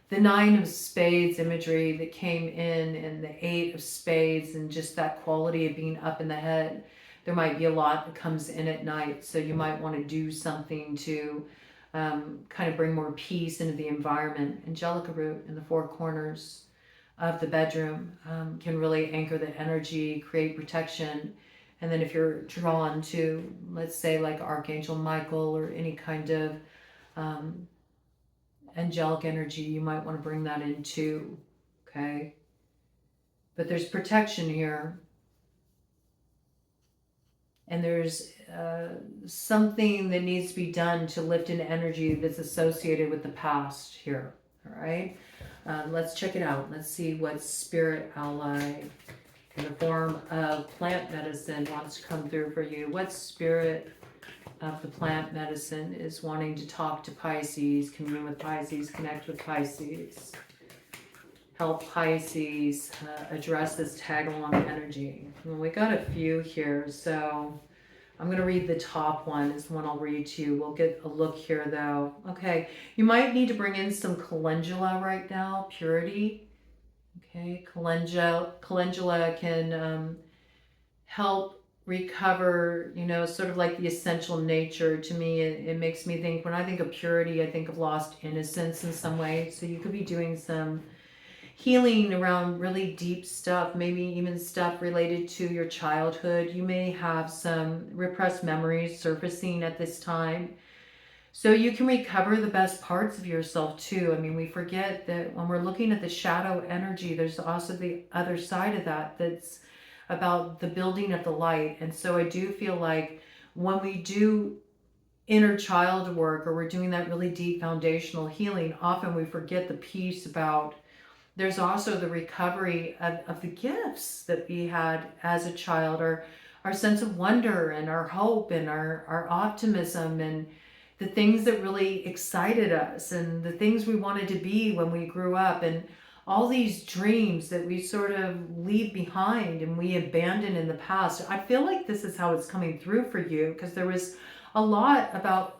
Speaker 1: the 9 of spades imagery that came in and the 8 of spades and just that quality of being up in the head. There might be a lot that comes in at night. So you might want to do something to kind of bring more peace into the environment. Angelica root in the 4 corners of the bedroom can really anchor the energy, create protection. And then if you're drawn to, let's say, like Archangel Michael or any kind of angelic energy, you might want to bring that in too, okay? But there's protection here. And there's something that needs to be done to lift an energy that's associated with the past here, all right? Let's check it out. Let's see what Spirit Ally in the form of plant medicine wants to come through for you. What spirit of the plant medicine is wanting to talk to Pisces, commune with Pisces, connect with Pisces, help Pisces address this tag-along energy? Well, we got a few here, so I'm going to read the top one is the one I'll read to you. We'll get a look here, though. Okay, you might need to bring in some calendula right now, purity. Okay, calendula can help recover, sort of like the essential nature. To me, it makes me think, when I think of purity, I think of lost innocence in some way. So you could be doing some healing around really deep stuff, maybe even stuff related to your childhood. You may have some repressed memories surfacing at this time. So you can recover the best parts of yourself too. I mean, we forget that when we're looking at the shadow energy, there's also the other side of that that's about the building of the light. And so I do feel like when we do inner child work, or we're doing that really deep foundational healing, often we forget the piece about there's also the recovery of the gifts that we had as a child, or our sense of wonder and our hope and our optimism and the things that really excited us and the things we wanted to be when we grew up, and all these dreams that we sort of leave behind and we abandon in the past. I feel like this is how it's coming through for you, because there was a lot about,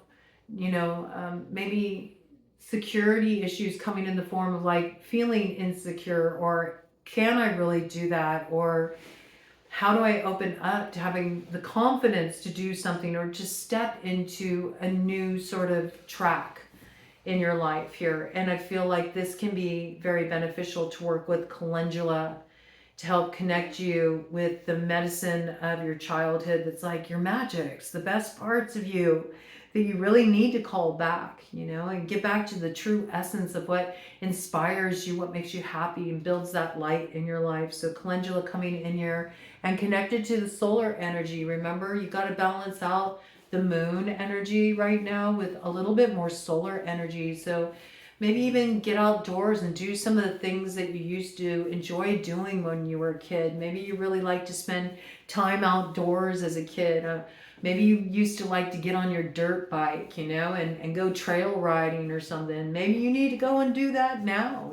Speaker 1: maybe security issues coming in the form of like feeling insecure, or can I really do that? Or how do I open up to having the confidence to do something, or just step into a new sort of track in your life here? And I feel like this can be very beneficial to work with calendula to help connect you with the medicine of your childhood. That's like your magics, the best parts of you that you really need to call back, and get back to the true essence of what inspires you, what makes you happy and builds that light in your life. So calendula coming in here and connected to the solar energy. Remember, you got to balance out the moon energy right now with a little bit more solar energy. So maybe even get outdoors and do some of the things that you used to enjoy doing when you were a kid. Maybe you really like to spend time outdoors as a kid. Maybe you used to like to get on your dirt bike, and go trail riding or something. Maybe you need to go and do that now,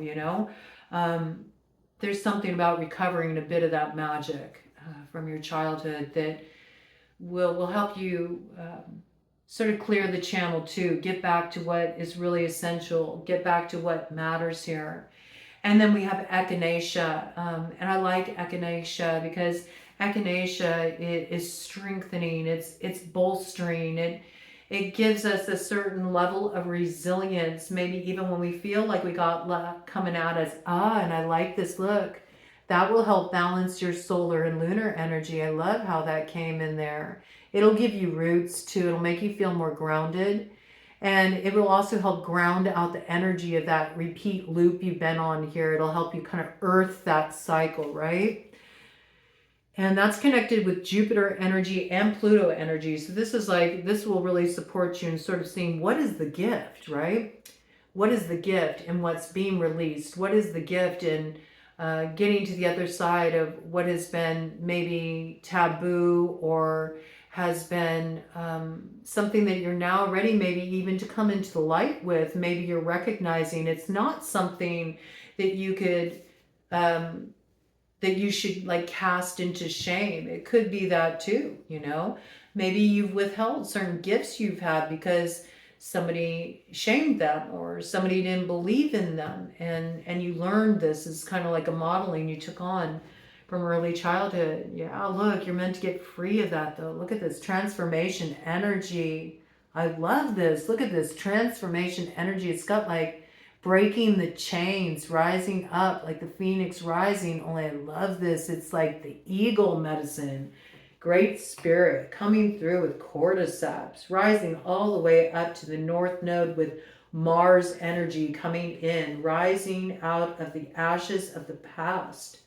Speaker 1: There's something about recovering a bit of that magic from your childhood that will help you sort of clear the channel too. Get back to what is really essential. Get back to what matters here. And then we have echinacea. And I like echinacea because echinacea is strengthening. It's bolstering. It gives us a certain level of resilience, maybe even when we feel like we got luck coming at us. And I like this look. That will help balance your solar and lunar energy. I love how that came in there. It'll give you roots too. It'll make you feel more grounded. And it will also help ground out the energy of that repeat loop you've been on here. It'll help you kind of earth that cycle, right? And that's connected with Jupiter energy and Pluto energy. So this is like, this will really support you in sort of seeing what is the gift, right? What is the gift in what's being released? What is the gift in getting to the other side of what has been maybe taboo or has been something that you're now ready maybe even to come into the light with. Maybe you're recognizing it's not something that you could that you should like cast into shame. It could be that too, you know. Maybe you've withheld certain gifts you've had because somebody shamed them or somebody didn't believe in them, and you learned this is kind of like a modeling you took on from early childhood. Yeah, look, you're meant to get free of that though. Look at this transformation energy. I love this. Look at this transformation energy. It's got like breaking the chains, rising up like the phoenix rising. Only I love this. It's like the eagle medicine. Great spirit coming through with cordyceps, rising all the way up to the north node with Mars energy coming in, rising out of the ashes of the past.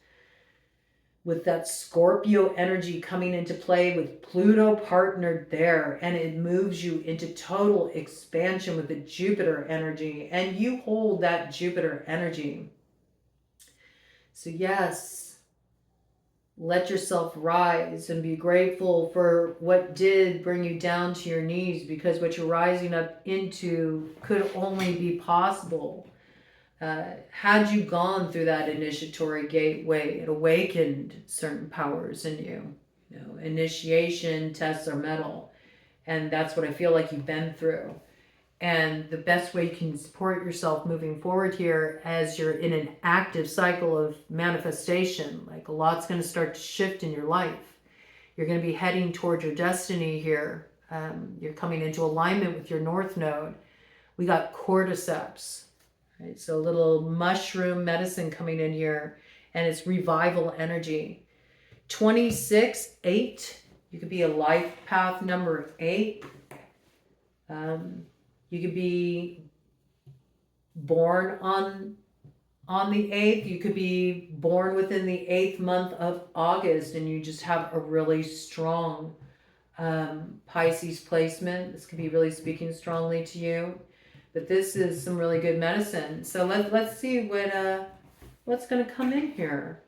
Speaker 1: With that Scorpio energy coming into play with Pluto partnered there, and it moves you into total expansion with the Jupiter energy, and you hold that Jupiter energy. So yes, let yourself rise and be grateful for what did bring you down to your knees, because what you're rising up into could only be possible had you gone through that initiatory gateway. It awakened certain powers in you. You know, initiation tests are metal, and that's what I feel like you've been through. And the best way you can support yourself moving forward here, as you're in an active cycle of manifestation, like a lot's going to start to shift in your life. You're going to be heading toward your destiny here. You're coming into alignment with your north node. We got cordyceps. Right, so a little mushroom medicine coming in here, and it's revival energy. 26, 8. You could be a life path number 8. You could be born on the 8th. You could be born within the 8th month of August, and you just have a really strong Pisces placement. This could be really speaking strongly to you. But this is some really good medicine. So let's see what's going to come in here.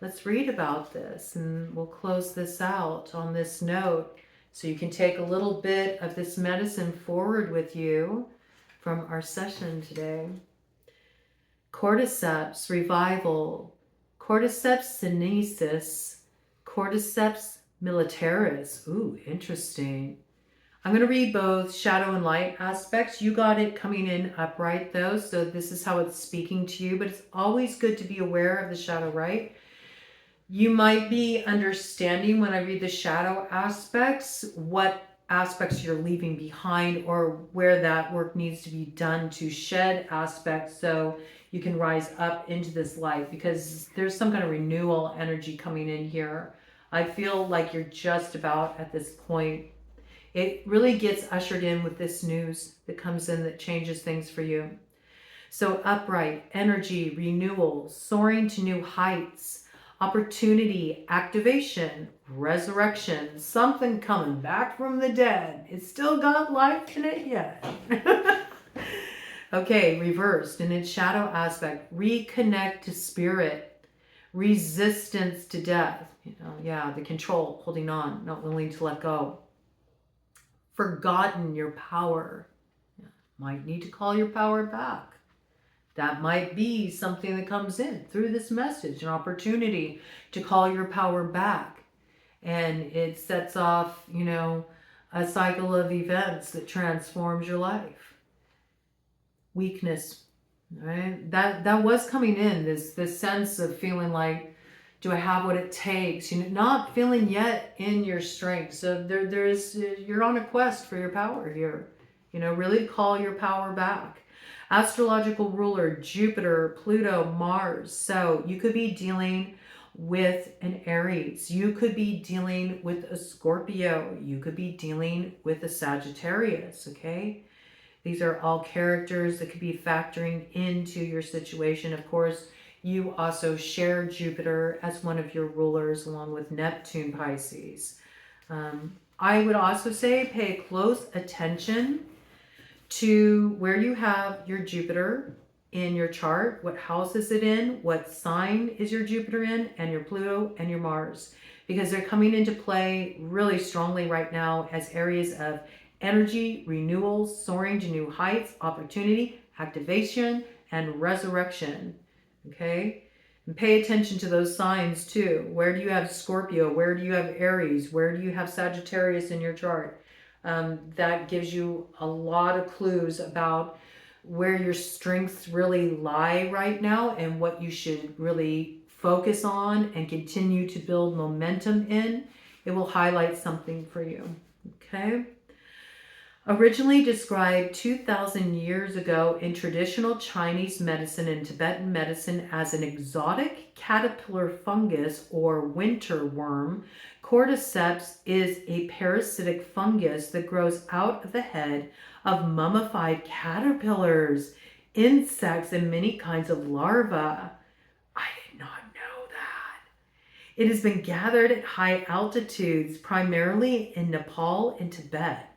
Speaker 1: Let's read about this, and we'll close this out on this note, so you can take a little bit of this medicine forward with you from our session today. Cordyceps revival, Cordyceps sinensis, Cordyceps militaris. Ooh, interesting. I'm going to read both shadow and light aspects. You got it coming in upright though, so this is how it's speaking to you, but it's always good to be aware of the shadow, right? You might be understanding when I read the shadow aspects, what aspects you're leaving behind or where that work needs to be done to shed aspects so you can rise up into this light, because there's some kind of renewal energy coming in here. I feel like you're just about at this point. It really gets ushered in with this news that comes in that changes things for you. So upright, energy, renewal, soaring to new heights, opportunity, activation, resurrection, something coming back from the dead. It's still got life in it yet. Okay, reversed in its shadow aspect, reconnect to spirit, resistance to death. You know, yeah, the control, holding on, not willing to let go. Forgotten your power. Might need to call your power back. That might be something that comes in through this message, an opportunity to call your power back. And it sets off, you know, a cycle of events that transforms your life. Weakness, right? That was coming in, this sense of feeling like Do I have what it takes? Not feeling yet in your strength. So you're on a quest for your power here. Really call your power back. Astrological ruler, Jupiter, Pluto, Mars. So you could be dealing with an Aries. You could be dealing with a Scorpio. You could be dealing with a Sagittarius, okay? These are all characters that could be factoring into your situation. Of course, you also share Jupiter as one of your rulers along with Neptune, Pisces. I would also say pay close attention to where you have your Jupiter in your chart. What house is it in? What sign is your Jupiter in? And your Pluto and your Mars. Because they're coming into play really strongly right now as areas of energy, renewal, soaring to new heights, opportunity, activation, and resurrection. Okay? And pay attention to those signs too. Where do you have Scorpio? Where do you have Aries? Where do you have Sagittarius in your chart? That gives you a lot of clues about where your strengths really lie right now and what you should really focus on and continue to build momentum in. It will highlight something for you. Okay? Originally described 2,000 years ago in traditional Chinese medicine and Tibetan medicine as an exotic caterpillar fungus or winter worm, cordyceps is a parasitic fungus that grows out of the head of mummified caterpillars, insects, and many kinds of larvae. I did not know that. It has been gathered at high altitudes, primarily in Nepal and Tibet.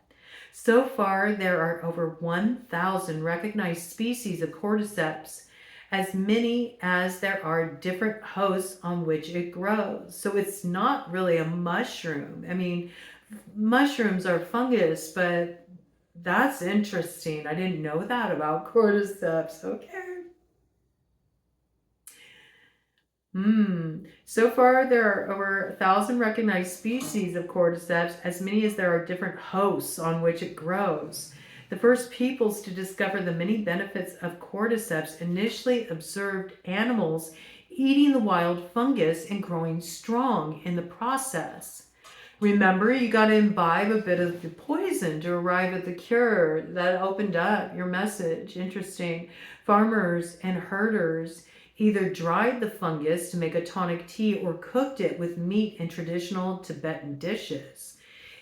Speaker 1: So far, there are over 1,000 recognized species of cordyceps, as many as there are different hosts on which it grows. So it's not really a mushroom. I mean, mushrooms are fungus, but that's interesting. I didn't know that about cordyceps. Okay. So far, there are over 1,000 recognized species of cordyceps, as many as there are different hosts on which it grows. The first peoples to discover the many benefits of cordyceps initially observed animals eating the wild fungus and growing strong in the process. Remember, you got to imbibe a bit of the poison to arrive at the cure. That opened up your message. Interesting. Farmers and herders either dried the fungus to make a tonic tea or cooked it with meat in traditional Tibetan dishes.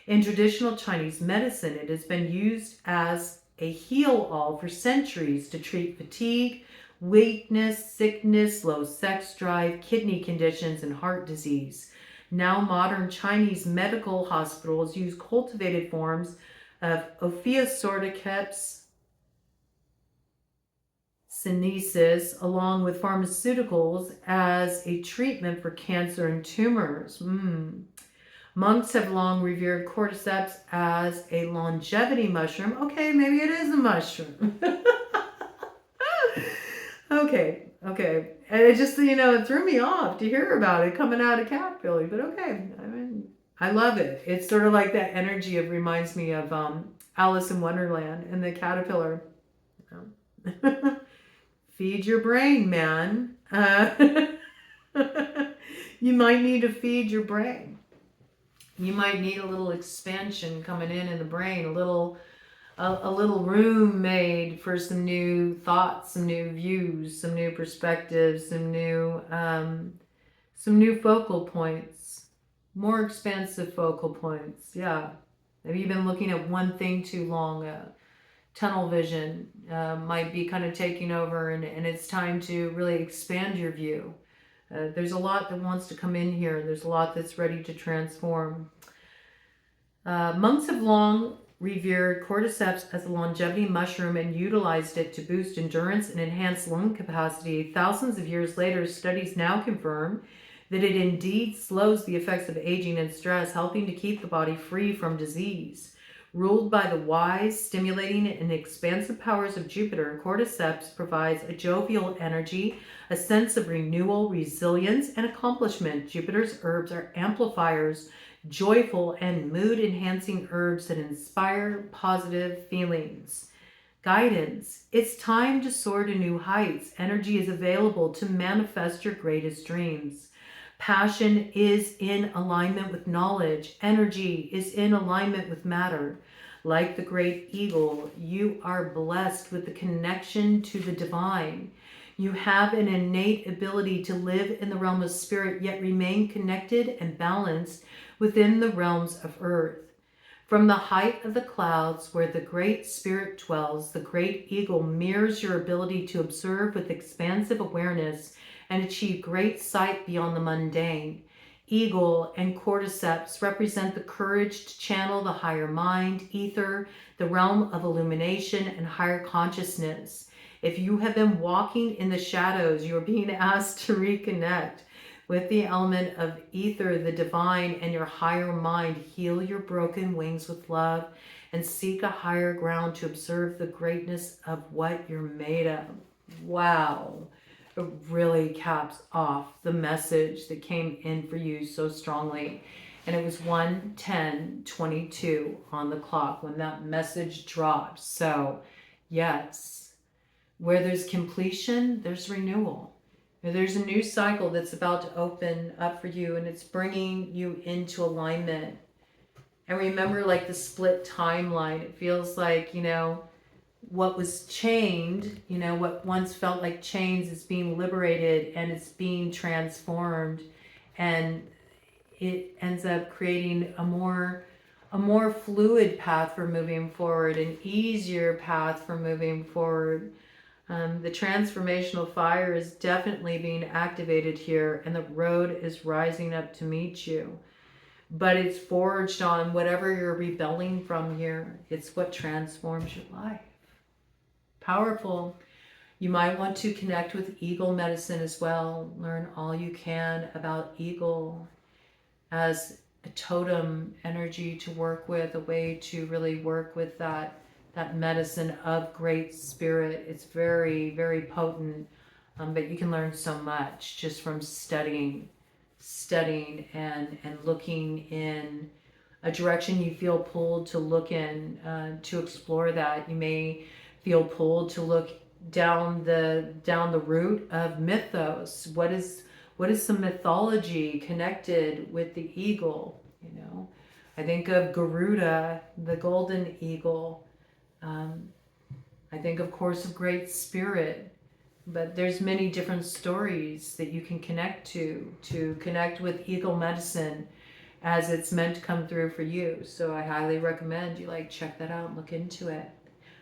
Speaker 1: In traditional Chinese medicine, it has been used as a heal-all for centuries to treat fatigue, weakness, sickness, low sex drive, kidney conditions, and heart disease. Now modern Chinese medical hospitals use cultivated forms of Ophiocordyceps sinensis along with pharmaceuticals as a treatment for cancer and tumors. Monks have long revered cordyceps as a longevity mushroom. Okay, maybe it is a mushroom. Okay. And it just, it threw me off to hear about it coming out of caterpillar, but okay. I mean, I love it. It's sort of like that energy. It reminds me of Alice in Wonderland and the caterpillar. Feed your brain, man. You might need to feed your brain. You might need a little expansion coming in the brain, a little room made for some new thoughts, some new views, some new perspectives, some new focal points, more expansive focal points. Yeah. Have you been looking at one thing too long? Tunnel vision might be kind of taking over, and it's time to really expand your view. There's a lot that wants to come in here. There's a lot that's ready to transform. Monks have long revered cordyceps as a longevity mushroom and utilized it to boost endurance and enhance lung capacity. Thousands of years later, studies now confirm that it indeed slows the effects of aging and stress, helping to keep the body free from disease. Ruled by the wise, stimulating, and expansive powers of Jupiter, cordyceps provides a jovial energy, a sense of renewal, resilience, and accomplishment. Jupiter's herbs are amplifiers, joyful and mood-enhancing herbs that inspire positive feelings. Guidance. It's time to soar to new heights. Energy is available to manifest your greatest dreams. Passion is in alignment with knowledge. Energy is in alignment with matter. Like the great eagle, you are blessed with the connection to the divine. You have an innate ability to live in the realm of spirit, yet remain connected and balanced within the realms of earth. From the height of the clouds where the great spirit dwells, the great eagle mirrors your ability to observe with expansive awareness and achieve great sight beyond the mundane. Eagle and cordyceps represent the courage to channel the higher mind, ether, the realm of illumination and higher consciousness. If you have been walking in the shadows, you are being asked to reconnect with the element of ether, the divine, and your higher mind. Heal your broken wings with love and seek a higher ground to observe the greatness of what you're made of. Wow. It really caps off the message that came in for you so strongly. And it was 1:10:22 on the clock when that message dropped. So, yes, where there's completion, there's renewal. There's a new cycle that's about to open up for you, and it's bringing you into alignment. And remember, like the split timeline, it feels like, what was chained, what once felt like chains is being liberated and it's being transformed, and it ends up creating a more fluid path for moving forward, an easier path for moving forward. The transformational fire is definitely being activated here, and the road is rising up to meet you. But it's forged on whatever you're rebelling from here. It's what transforms your life. Powerful. You might want to connect with eagle medicine as well. Learn all you can about eagle as a totem energy to work with, a way to really work with that medicine of great spirit. It's very, very potent, but you can learn so much just from studying and looking in a direction you feel pulled to look in, to explore that. You may feel pulled to look down the route of mythos. What is some mythology connected with the eagle? I think of Garuda, the golden eagle. I think, of course, of Great Spirit, but there's many different stories that you can connect to connect with eagle medicine as it's meant to come through for you. So I highly recommend you check that out and look into it.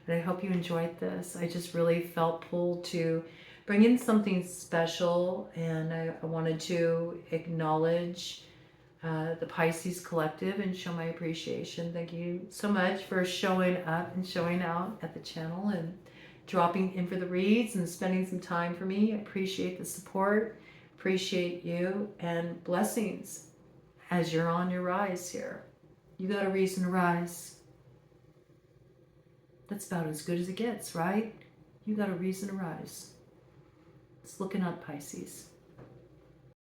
Speaker 1: And I hope you enjoyed this. I just really felt pulled to bring in something special, and I wanted to acknowledge the Pisces collective and show my appreciation. Thank you so much for showing up and showing out at the channel and dropping in for the reads and spending some time for me. I appreciate the support, appreciate you, and blessings as you're on your rise here. You got a reason to rise. That's about as good as it gets, right? You got a reason to rise. It's looking up, Pisces.